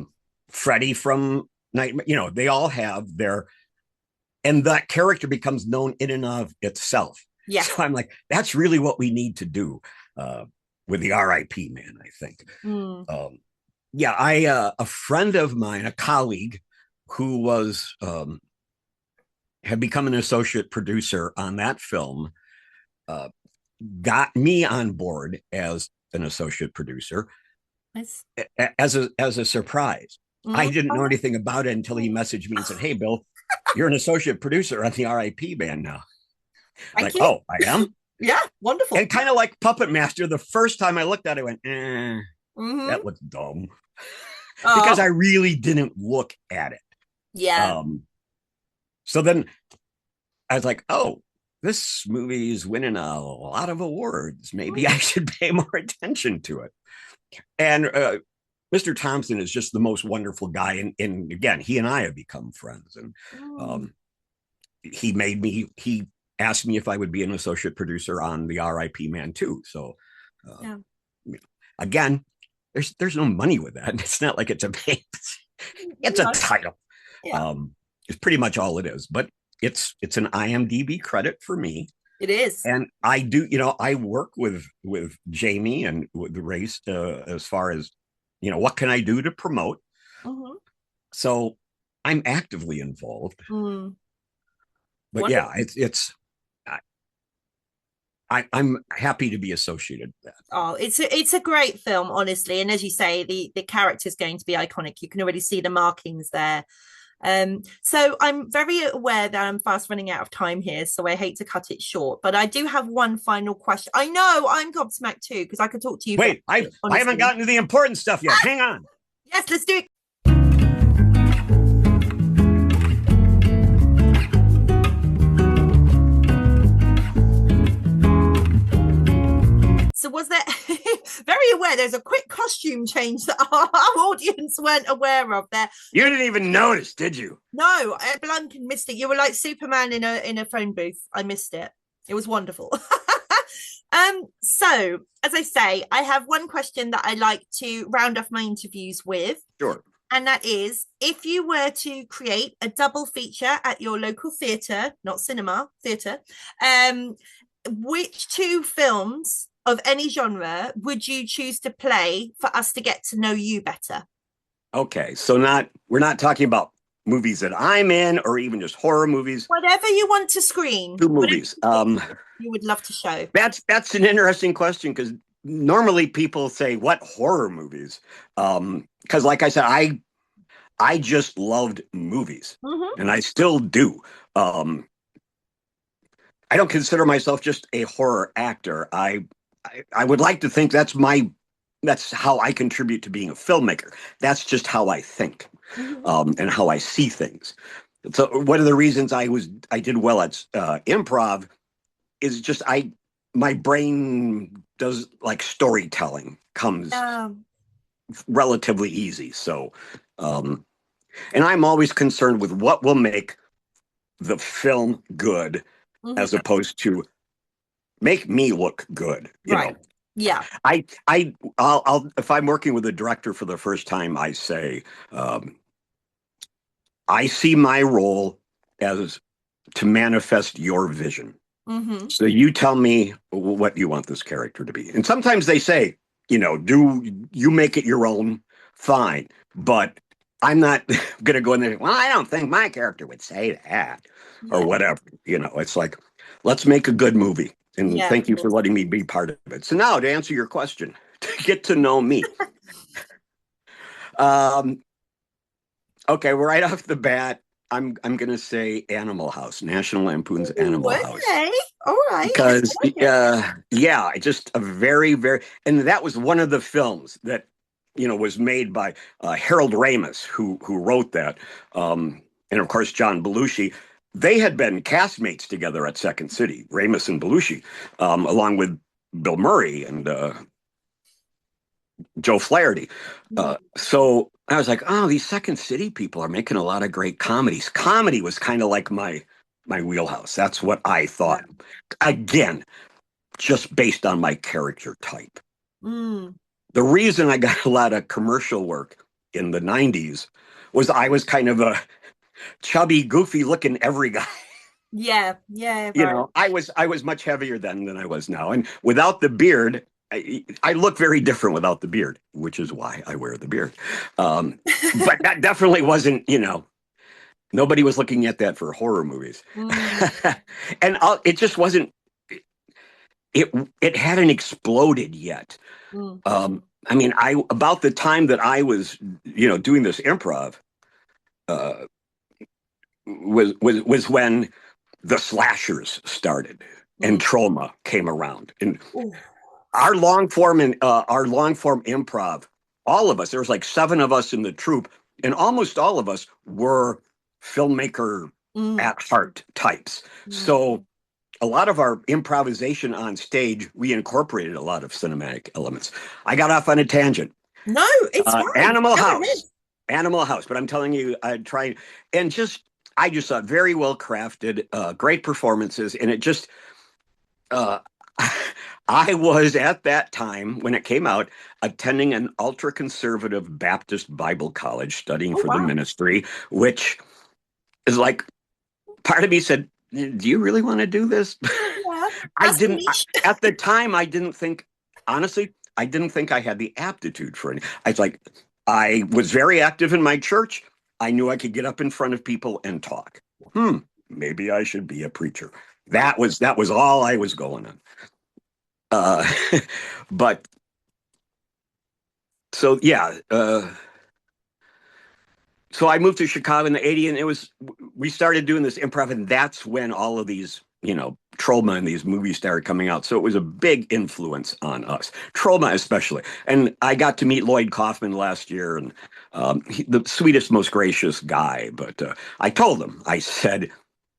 Freddy from Nightmare, they all have and that character becomes known in and of itself. Yeah. So I'm like, that's really what we need to do with the R.I.P. man, I think. Mm. Yeah, a friend of mine, a colleague who was had become an associate producer on that film, got me on board as an associate producer Nice. as a surprise. I Mm. didn't know anything about it until he messaged me and said, "Hey, Bill, you're an associate producer on the R.I.P. band now." I'm Thank like, you. oh, I am? Yeah, wonderful. And kind of like Puppet Master, the first time I looked at it, I went, Mm-hmm. that looks dumb. Because I Oh, really didn't look at it. yeah. So then I was like, oh, this movie is winning a lot of awards. Maybe I should pay more attention to it. And Mr. Thompson is just the most wonderful guy. And again, he and I have become friends. And Mm. he asked me if I would be an associate producer on the R.I.P. Man too. So Yeah. again, there's no money with that. It's not like it's it's a No. title. Yeah, It's pretty much all it is. But it's an IMDb credit for me. it is. And I do, I work with Jamie and with the race as far as, what can I do to promote? Mm-hmm. So I'm actively involved. Mm. But yeah, Wonderful. I'm happy to be associated with that. Oh, it's a great film, honestly. And as you say, the character is going to be iconic. You can already see the markings there. So I'm very aware that I'm fast running out of time here, so I hate to cut it short. But I do have one final question. I know I'm gobsmacked too, because I could talk to you for Wait, I hours, haven't honestly. gotten to the important stuff yet. Hang on. Yes, let's do it. So was there very aware there's a quick costume change that our audience weren't aware of there? You didn't even notice, did you? No, I blank and missed it. You were like Superman in a phone booth. I missed it. It was wonderful. So as I say, I have one question that I like to round off my interviews with. Sure. And that is, if you were to create a double feature at your local theatre, not cinema, theatre, which two films of any genre would you choose to play for us to get to know you better? Okay, so we're not talking about movies that I'm in or even just horror movies. Whatever you want to screen. Two movies. You would love to show. That's an interesting question because normally people say what horror movies? Because like I said, I just loved movies, Mm-hmm. and I still do. I don't consider myself just a horror actor. I would like to think that's how I contribute to being a filmmaker. That's just how I think, Mm-hmm. and how I see things. So one of the reasons I did well at improv is just my brain does like storytelling comes Um, relatively easy. So, um, and I'm always concerned with what will make the film good mhm. as opposed to make me look good. Right. Yeah. I'll if I'm working with a director for the first time, I say, um, I see my role as to manifest your vision. Hmm. So you tell me what you want this character to be. And sometimes they say, do you make it your own? Fine. But I'm not going to go in there, well, I don't think my character would say that or Yeah. whatever. It's like, let's make a good movie. And Yeah, of thank you for course. letting me be part of it. So now to answer your question, to get to know me. Um, okay, right off the bat, I'm gonna say Animal House, National Lampoon's Ooh, Animal House. okay. All right. I Because like it. yeah, just a very very, and that was one of the films that was made by Harold Ramis, who wrote that, and of course John Belushi. They had been castmates together at Second City, Ramis and Belushi, along with Bill Murray and Joe Flaherty. Mhm. So I was like, oh, these Second City people are making a lot of great comedies. Comedy was kind of like my wheelhouse. That's what I Yeah. thought. Again, just based on my character type. Mm. The reason I got a lot of commercial work in the 90s was I was kind of a chubby, goofy looking every guy. Yeah. Yeah. Right. I was much heavier then than I was now. And without the beard, I look very different without the beard, which is why I wear the beard. But that definitely wasn't, nobody was looking at that for horror movies. Mm. And it just wasn't, it it hadn't exploded yet. Mm. I mean, I about the time that I was, doing this improv, uh, was when the slashers started and Mm. trauma came around, and Ooh. our long form improv. All of us, there was like 7 of us in the troupe, and almost all of us were filmmaker Mm. at heart types. Mm. So a lot of our improvisation on stage, we incorporated a lot of cinematic elements. I got off on a tangent. No, it's fine. Animal Go ahead. House, Animal House. But I'm telling you, I tried, and I just thought very well crafted, great performances, and it just, uh, I was at that time when it came out attending an ultra conservative Baptist Bible college studying Oh, for the wow. ministry, which is like, part of me said, do you really want to do this? Yeah. I That's didn't, niche. at the time, I didn't think, honestly, I didn't think I had the aptitude for it. I was like, I was very active in my church. I knew I could get up in front of people and talk. Maybe I should be a preacher. That was all I was going on. Uh, but so yeah, so I moved to Chicago in the '80s, and we started doing this improv, and that's when all of these, trauma and these movies started coming out. So it was a big influence on us, trauma especially. And I got to meet Lloyd Kaufman last year, and the sweetest, most gracious guy. But I told him, I said,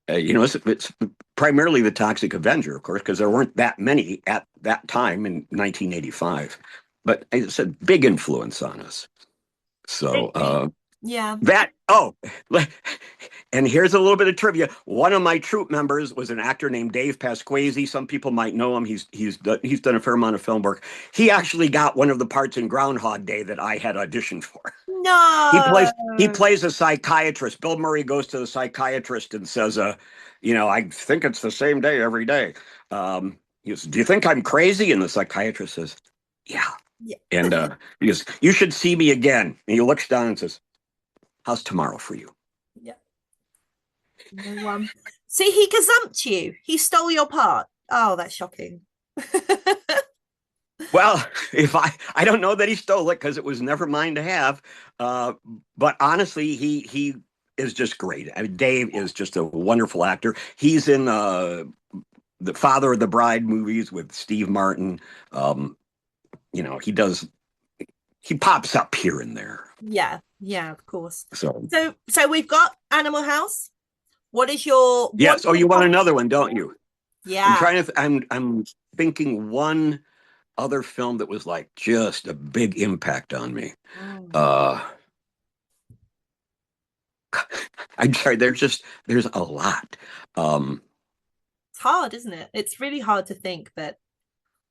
it's primarily the Toxic Avenger, of course, because there weren't that many at that time in 1985. But I said, big influence on us. So Absolutely. Yeah. that and here's a little bit of trivia. One of my troupe members was an actor named Dave Pasquesi. Some people might know him. He's done a fair amount of film work. He actually got one of the parts in Groundhog Day that I had auditioned for. No. He plays a psychiatrist. Bill Murray goes to the psychiatrist and says, I think it's the same day every day. He goes, do you think I'm crazy? And the psychiatrist says, yeah. Yeah. And he goes, you should see me again. And he looks down and says, how's tomorrow for you? Yeah. No one. See, he gazumped you. He stole your part. Oh, that's shocking. Well, if I don't know that he stole it because it was never mine to have. Uh, but honestly, he is just great. I mean, Dave is just a wonderful actor. He's in the Father of the Bride movies with Steve Martin. Um, he pops up here and there. Yeah, yeah, of course. So So we've got Animal House. What is your yes. Oh, you want another one, don't you? I'm Yeah. trying to. I'm thinking one other film that was like just a big impact on me. Mm. Uh, I'm sorry. There's a lot. Um, It's hard, isn't it? It's really hard to think, but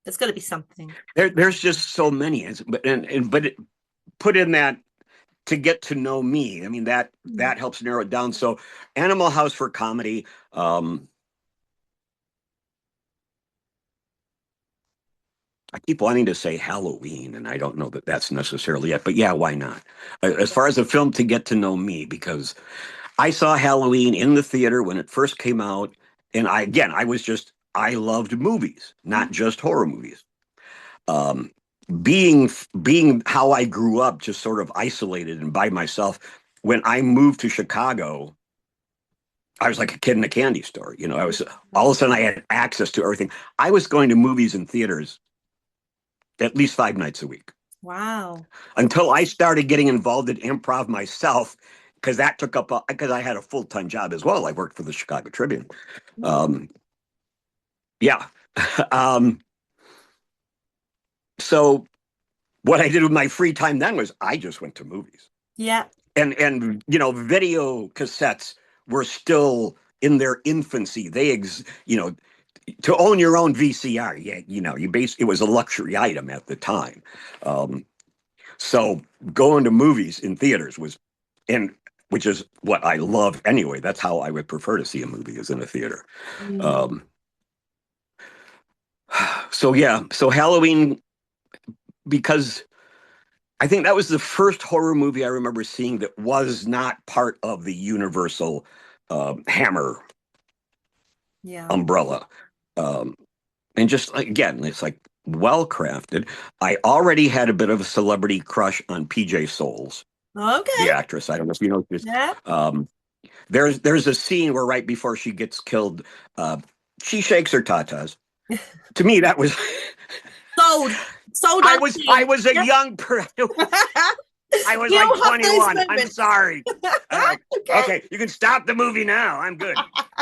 there's got to be something. there's just so many. But put in that to get to know me. I mean Mm. that helps narrow it down. So Animal House for comedy. I keep wanting to say Halloween, and I don't know that that's necessarily it. But yeah, why not? As far as a film to get to know me, because I saw Halloween in the theater when it first came out, and I loved movies, not just horror movies. Um, being how I grew up, just sort of isolated and by myself. When I moved to Chicago, I was like a kid in a candy store. You know, I was all of a sudden I had access to everything. I was going to movies and theaters at least 5 nights a week Wow. until I started getting involved in improv myself because that took up because I had a full-time job as well. I worked for the Chicago Tribune. Mm. Um, yeah. um, so what I did with my free time then was I just went to movies. Yeah. And video cassettes were still in their infancy. To own your own VCR, yeah, it was a luxury item at the time. Um, so going to movies in theaters and which is what I love anyway. That's how I would prefer to see a movie is in a theater. Mm. Um, so yeah, so Halloween because I think that was the first horror movie I remember seeing that was not part of the Universal Hammer Yeah. umbrella. Um, and just again, it's like well crafted. I already had a bit of a celebrity crush on PJ Souls, Okay. the actress. I don't know if you know this. Yeah. Um, there's a scene where right before she gets killed, uh, she shakes her tatas. To me, that was Sold. Sold I on was I me. was a Yep. young I was We like all have those 21. I'm moments. sorry. I'm like, Okay. okay, you can stop the movie now. I'm good.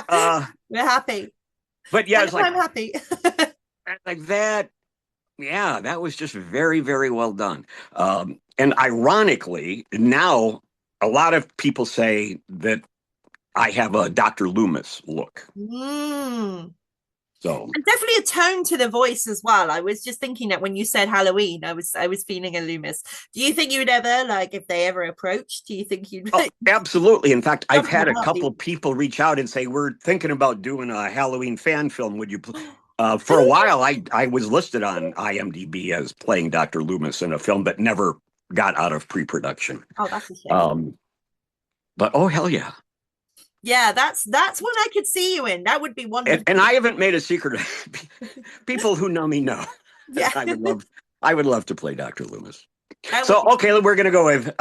Uh, We're happy. but yeah, I it's know like I'm happy. that. Yeah, that was just very, very well done. And ironically, now a lot of people say that I have a Dr. Loomis look. Mm. So, And definitely a tone to the voice as well. I was just thinking that when you said Halloween, I was feeling a Loomis. Do you think you'd ever like if they ever approached? Do you think you'd oh, absolutely. In fact, I've jump in had a a couple heartbeat? people reach out and say, "We're thinking about doing a Halloween fan film. Would you?" For a Oh, while, I was listed on IMDb as playing Dr. Loomis in a film that never got out of pre-production. oh, that's a shame. Um, but oh hell yeah! Yeah, that's what I could see you in. That would be And wonderful. I haven't made a secret. People who know me know Yeah, I would love to play Dr. Loomis. that would So be. okay, we're gonna go with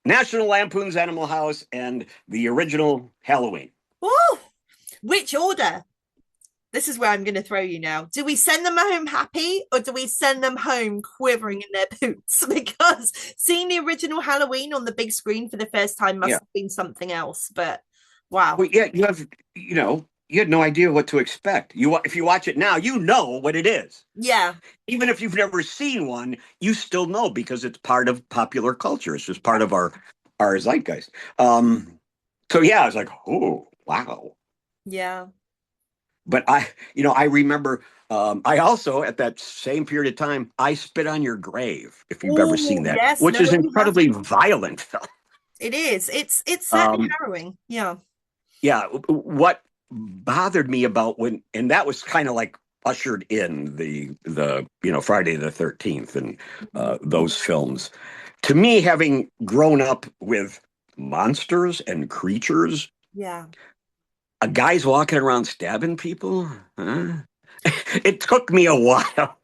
National Lampoon's Animal House and the original Halloween. Oh, which order? This is where I'm going to throw you now. Do we send them home happy or do we send them home quivering in their boots? Because seeing the original Halloween on the big screen for the first time must Yeah. have been something else. But wow. Well, yeah, you had no idea what to expect. If you watch it now, you know what it is. Yeah. Even if you've never seen one, you still know because it's part of popular culture. It's just part of our zeitgeist. So yeah, I was like, oh wow. Yeah. But I remember. I also at that same period of time, I Spit on Your Grave. If you've ever seen Oh, that, yes. which No, is we have. incredibly violent film. It is. It's certainly Um, harrowing. Yeah. yeah, what bothered me about and that was kind of like ushered in the Friday the 13th and Mhm. those films. To me, having grown up with monsters and creatures, Yeah. a guy's walking around stabbing people. Huh? It took me a while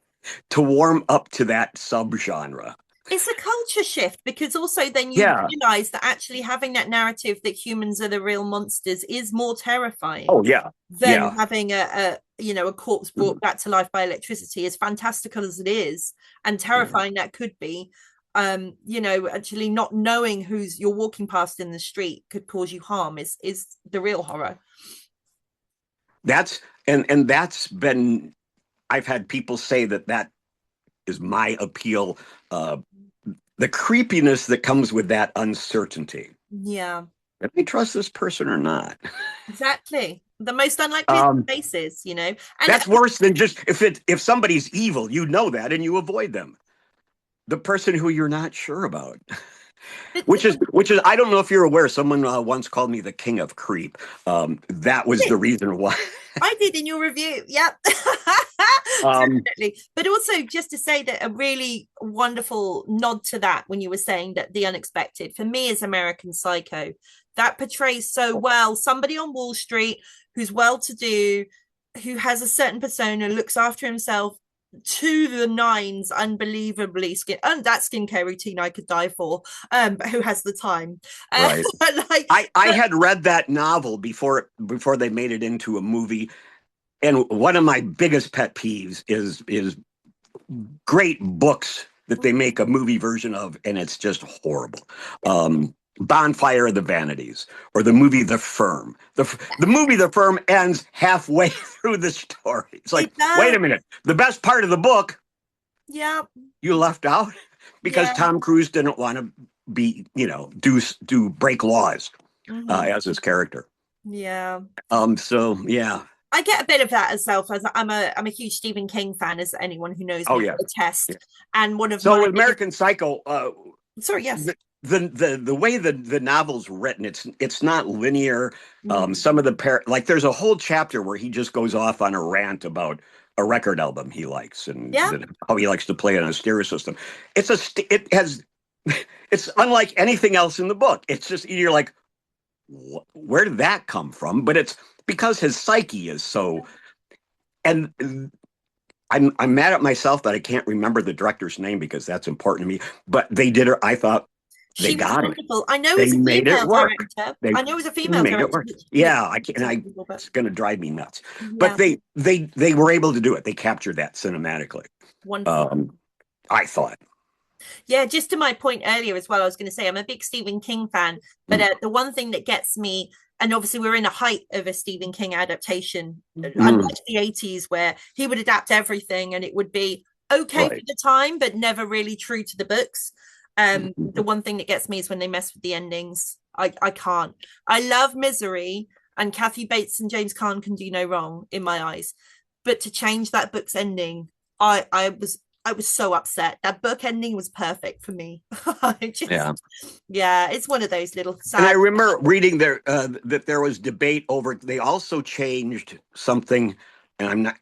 to warm up to that subgenre. It's a culture shift because also then you Yeah. realize that actually having that narrative that humans are the real monsters is more terrifying Oh yeah. than Yeah. having a corpse brought back to life by electricity, as fantastical as it is and Yeah. terrifying that could be. Actually not knowing who's you're walking past in the street could cause you harm is the real horror. That's and that's been. I've had people say that that is my appeal. Uh, the creepiness that comes with that uncertainty. Yeah, Can I trust this person or not? exactly. The most unlikely Um, faces, you know. And that's worse than just if somebody's evil, you know that and you avoid them. The person who you're not sure about, but, which is I don't know if you're aware. Someone once called me the king of creep. That was the reason why. I did in your review. Yep. um, Definitely. But also just to say that a really wonderful nod to that when you were saying that the unexpected for me is American Psycho. That portrays so well somebody on Wall Street who's well to do, who has a certain persona, looks after himself to the nines, unbelievably skin and that skincare routine I could die for. But who has the time? right. Like, I but had read that novel before they made it into a movie, and one of my biggest pet peeves is great books that they make a movie version of, and it's just horrible. Bonfire of the Vanities, or the movie The Firm. The movie The Firm ends halfway through the story. It's like, it wait does. a minute, the best part of the book Yeah. you left out because Yeah. Tom Cruise didn't want to be, do break laws Mhm. as his character. Yeah. So yeah. I get a bit of that as self as I'm a huge Stephen King fan, as anyone who knows Oh me yeah. will Yeah. attest. And one of So my with biggest American Psycho, sorry, yes. the way the novel's written, it's not linear. Mm. Some of like there's a whole chapter where he just goes off on a rant about a record album he likes and Yeah. how he likes to play it on a stereo system. It has it's unlike anything else in the book. It's just you're like, where did that come from? But it's because his psyche is so. And I'm mad at myself that I can't remember the director's name because that's important to me. But they did it. I thought they She was got it. wonderful. I know They it's a made it female work. director. They I know it's a female made it director, work. which Yeah, I can. And but it's going to drive me nuts. But yeah, they were able to do it. They captured that cinematically. wonderful. Um, I thought. Yeah, just to my point earlier as well, I was going to say I'm a big Stephen King fan, but Mm, the one thing that gets me, and obviously we're in a height of a Stephen King adaptation, mm, unlike the 80s where he would adapt everything and it would be okay for right. the time, but never really true to the books. The Mhm. one thing that gets me is when they mess with the endings. I can't. I love Misery, and Kathy Bates and James Caan can do no wrong in my eyes, but to change that book's ending, I was so upset. That book ending was perfect for me. I just, Yeah. yeah, it's one of those little And I sad. remember reading there that there was debate over. They also changed something, and I'm not.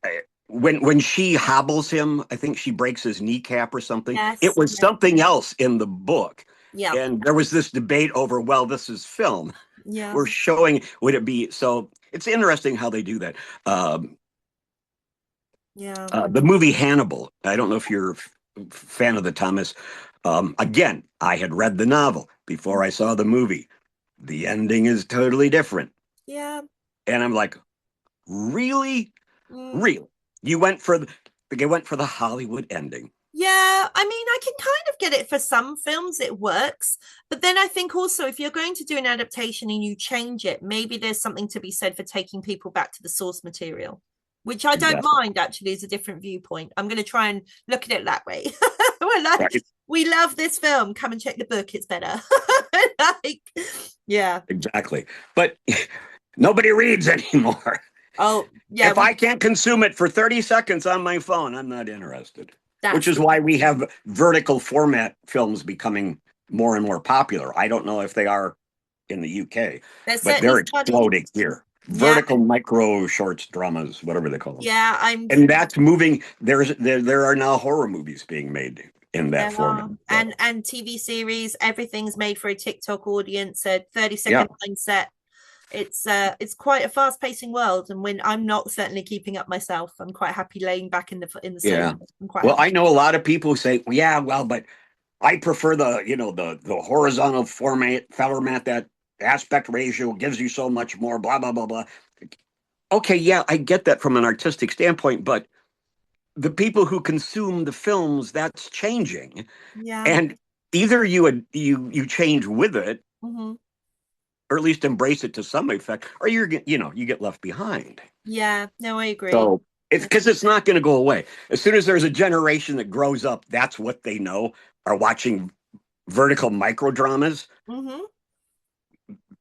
When she hobbles him, I think she breaks his kneecap or something. It Yes, was yeah, something else in the book, yeah, and there was this debate over. Well, this is film. yeah, We're showing. Would it be so? It's interesting how they do that. yeah. The movie Hannibal. I don't know if you're a fan of the Thomas. Again, I had read the novel before I saw the movie. The ending is totally different. Yeah. And I'm like, really? Mm. Really? You went for the you went for the Hollywood ending. Yeah, I mean, I can kind of get it for some films, it works. But then I think also if you're going to do an adaptation and you change it, maybe there's something to be said for taking people back to the source material, which I don't Exactly. mind actually is a different viewpoint. I'm going to try and look at it that way. We're like, Right. we love this film. Come and check the book, it's better. Like, yeah. Exactly. But nobody reads anymore. Oh, yeah, If I can't consume it for 30 seconds on my phone, I'm not interested. Which that's is why we have vertical format films becoming more and more popular. I don't know if they are in the UK, they're but certainly they're starting. exploding here. Yeah, Vertical micro shorts, dramas, whatever they call them. yeah, I'm And that's moving. There are now horror movies being made in that there format. are So and TV series, everything's made for a TikTok audience, a 30-second yeah, mindset. It's quite a fast-pacing world, and when I'm not certainly keeping up myself, I'm quite happy laying back in the sofa. yeah. I'm quite Well, happy. I know a lot of people who say, well, yeah, well, but I prefer the horizontal format that aspect ratio gives you so much more, blah blah blah blah. Okay, yeah, I get that from an artistic standpoint, but the people who consume the films, that's changing, Yeah. and either you change with it, Hmm. or at least embrace it to some effect, or you get left behind. Yeah, no, I agree. So it's because it's not going to go away. As soon as there's a generation that grows up, that's what they know, are watching vertical micro dramas. Mm-hmm.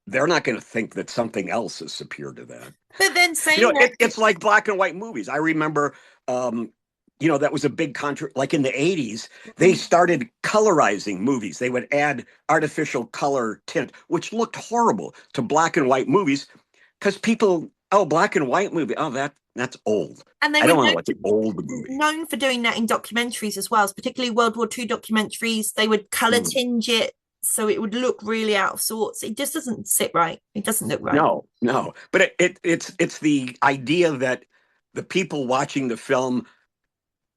They're not going to think that something else is superior to that. But then saying that, It's like black and white movies. I remember, um, that was a big contra. Like in the '80s, they started colorizing movies. They would add artificial color tint, which looked horrible to black and white movies, because people, oh, black and white movie, oh, that's old. and they I were don't want to watch an old movie. known for doing that in documentaries as well, particularly World War II documentaries. They would color Mm. tinge it so it would look really out of sorts. It just doesn't sit right. It doesn't look right. No, no, but it's the idea that the people watching the film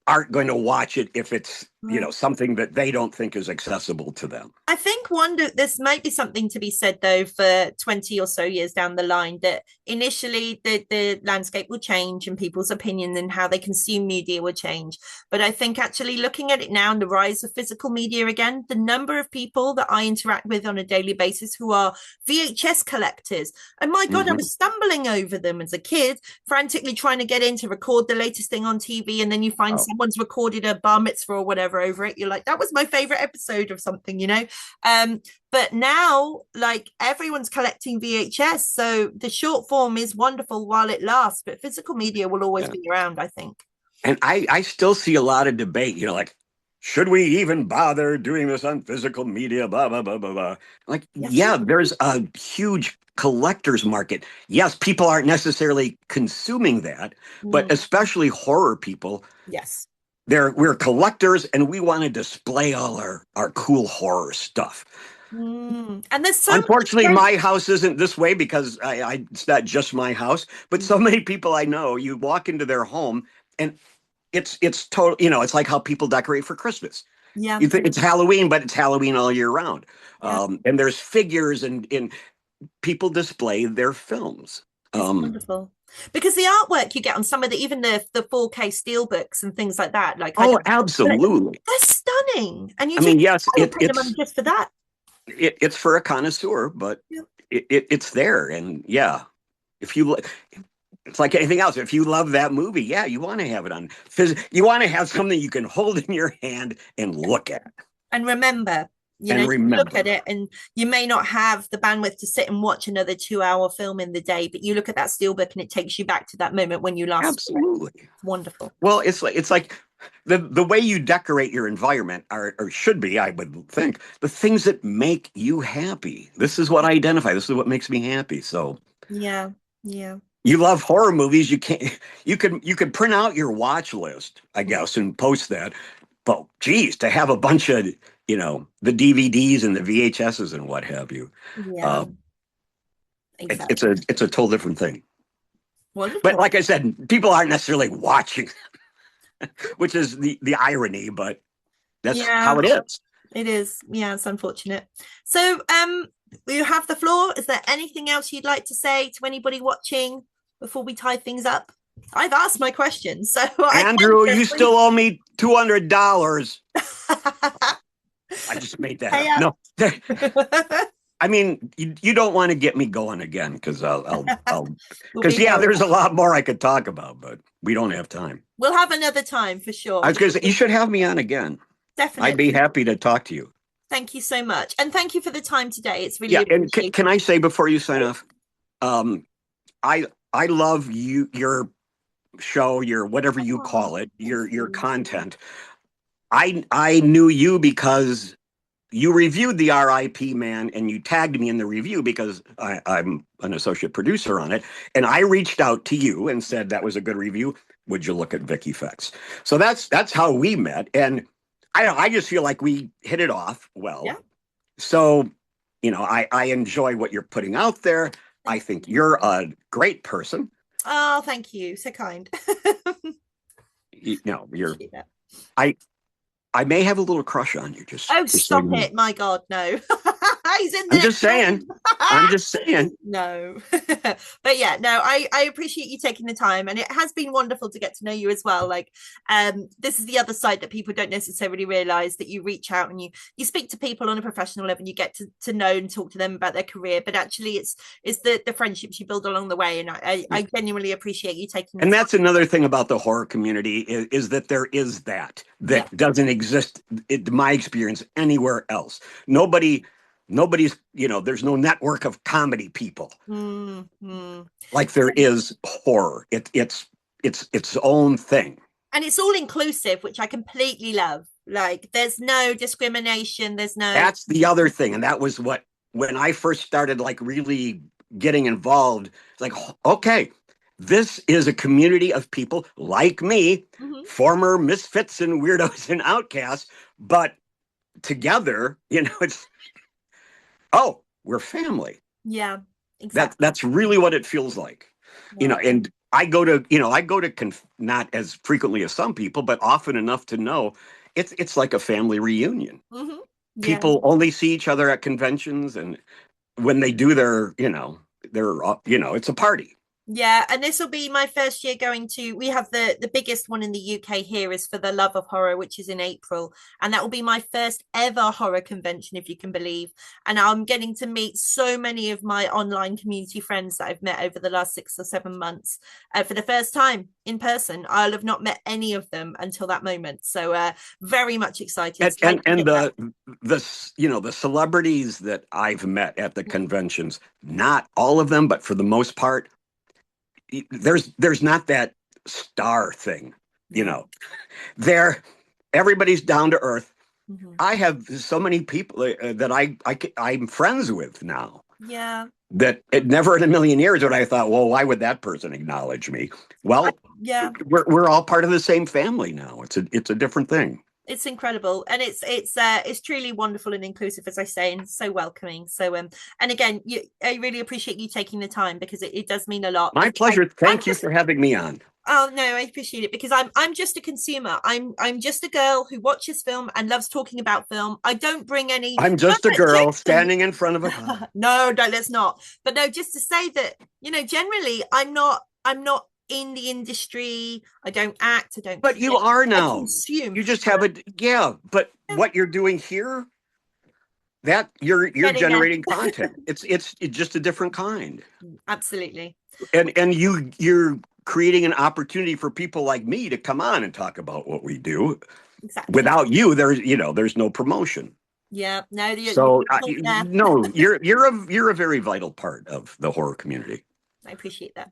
aren't going to watch it if it's something that they don't think is accessible to them. I think this might be something to be said though for 20 or so years down the line, that initially the landscape will change and people's opinion and how they consume media will change. But I think actually looking at it now and the rise of physical media again, the number of people that I interact with on a daily basis who are VHS collectors, and my God, I was stumbling over them as a kid, frantically trying to get in to record the latest thing on TV, and then you find someone's recorded a bar mitzvah or whatever over it. You're like, that was my favorite episode of something, but now like everyone's collecting VHS, so the short form is wonderful while it lasts, but physical media will always be around, I think. And I still see a lot of debate, like, should we even bother doing this on physical media, blah blah blah blah blah. Like, yes, there's a huge collector's market. Yes, people aren't necessarily consuming that, but especially horror people. Yes, we're collectors, and we want to display all our cool horror stuff. and there's unfortunately my house isn't this way, because it's not just my house, but so many people I know, you walk into their home and it's total, it's like how people decorate for Christmas. You think it's Halloween, but it's Halloween all year round. And there's figures, and people display their films. It's wonderful. Because the artwork you get on some of even the 4K steel books and things like that, like absolutely, they're stunning. And yes, pay the money just for that. It's for a connoisseur, but it's there, and if you, it's like anything else. If you love that movie, you want to have it on. You want to have something you can hold in your hand and look at, and remember. Look at it, and you may not have the bandwidth to sit and watch another 2-hour film in the day, but you look at that steelbook and it takes you back to that moment when you last. Absolutely, it's wonderful. Well, it's like the way you decorate your environment or should be, I would think, the things that make you happy. This is what I identify. This is what makes me happy. So yeah. You love horror movies. You could print out your watch list, I guess, and post that. But geez, to have a bunch of the DVDs and the VHSs and what have you, exactly. It's a total different thing. Wonderful. But like I said, people aren't necessarily watching, which is the irony. But that's how it is. It is. Yeah, it's unfortunate. So, you have the floor. Is there anything else you'd like to say to anybody watching before we tie things up? I've asked my questions. So Andrew, you still owe me $200. I just made that up. No. I mean, you don't want to get me going again, because I'll because there's a lot more I could talk about, but we don't have time. We'll have another time for sure. I was going to say, you should have me on again. Definitely. I'd be happy to talk to you. Thank you so much. And thank you for the time today. It's really appreciated. And can I say before you sign off, I love your show, your whatever you call it, your content. I knew you because you reviewed the R.I.P. Man, and you tagged me in the review because I'm an associate producer on it. And I reached out to you and said that was a good review. Would you look at Vic Effects? So that's how we met. And I just feel like we hit it off well. Yeah. So, I enjoy what you're putting out there. I think you're a great person. Oh, thank you. So kind. You're. I may have a little crush on you. Just stop it! My God, no. He's in the I'm next just saying. game. I'm just saying. No. But yeah, no, I appreciate you taking the time, and it has been wonderful to get to know you as well. Like, this is the other side that people don't necessarily realize, that you reach out and you speak to people on a professional level, and you get to know and talk to them about their career, but actually it's the friendships you build along the way. And I genuinely appreciate you taking the And time. that's another thing about the horror community is that there is Yeah. that doesn't exist, in my experience, anywhere else. Nobody's, there's no network of comedy people Mm-hmm. like there is horror. It's its own thing. And it's all inclusive, which I completely love. Like, there's no discrimination, there's no. That's the other thing, and that was what when I first started like really getting involved. It's like, okay, this is a community of people like me, Mhm. former misfits and weirdos and outcasts, but together, it's we're family. Yeah, exactly. That's really what it feels like, Yeah. and I go to not as frequently as some people, but often enough to know it's like a family reunion. Hmm. Yeah. People only see each other at conventions, and when they do it's a party. Yeah, and this will be my first year going to. We have the biggest one in the UK here is for the Love of Horror, which is in April, and that will be my first ever horror convention, if you can believe. And I'm getting to meet so many of my online community friends that I've met over the last 6 or 7 months for the first time in person. I'll have not met any of them until that moment, so very much excited. and So and, and the celebrities that I've met at the conventions, not all of them, but for the most part, there's not that star thing. you Yeah. know there Everybody's down to earth. Mhm. I have so many people that I'm friends with now, Yeah. that it never in a million years would I thought, well, why would that person acknowledge me? Well, Yeah. we're all part of the same family now. It's a different thing. It's incredible, and it's truly wonderful and inclusive, as I say, and so welcoming. So and again, I really appreciate you taking the time, because it does mean a lot. My Because pleasure. I'm Thank you just. for having me on. Oh no, I appreciate it, because I'm just a consumer. I'm just a girl who watches film and loves talking about film. I don't bring any. I'm No, just a no, girl standing in front of a car. no, don't, let's not. But no, just to say that, generally I'm not in the industry. I don't act, I don't But you create, are I now. consume. You just have a yeah. But Yeah, what you're doing here, that you're getting there. generating content. It's just a different kind. Absolutely. And you're creating an opportunity for people like me to come on and talk about what we do. Exactly. Without you, there's no promotion. Yeah, no, So you're there. no, you're a very vital part of the horror community. I appreciate that.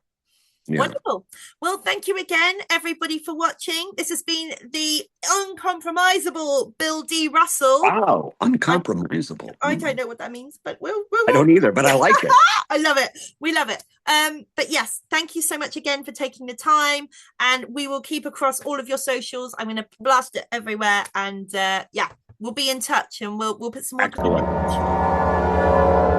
Yeah. Wonderful. Well, thank you again, everybody, for watching. This has been the uncompromisable Bill D. Russell. Wow, I, uncompromisable. I don't know what that means, but I don't either, but I like it. I love it. We love it. But yes, thank you so much again for taking the time, and we will keep across all of your socials. I'm going to blast it everywhere, and yeah, we'll be in touch, and we'll put some more. Excellent.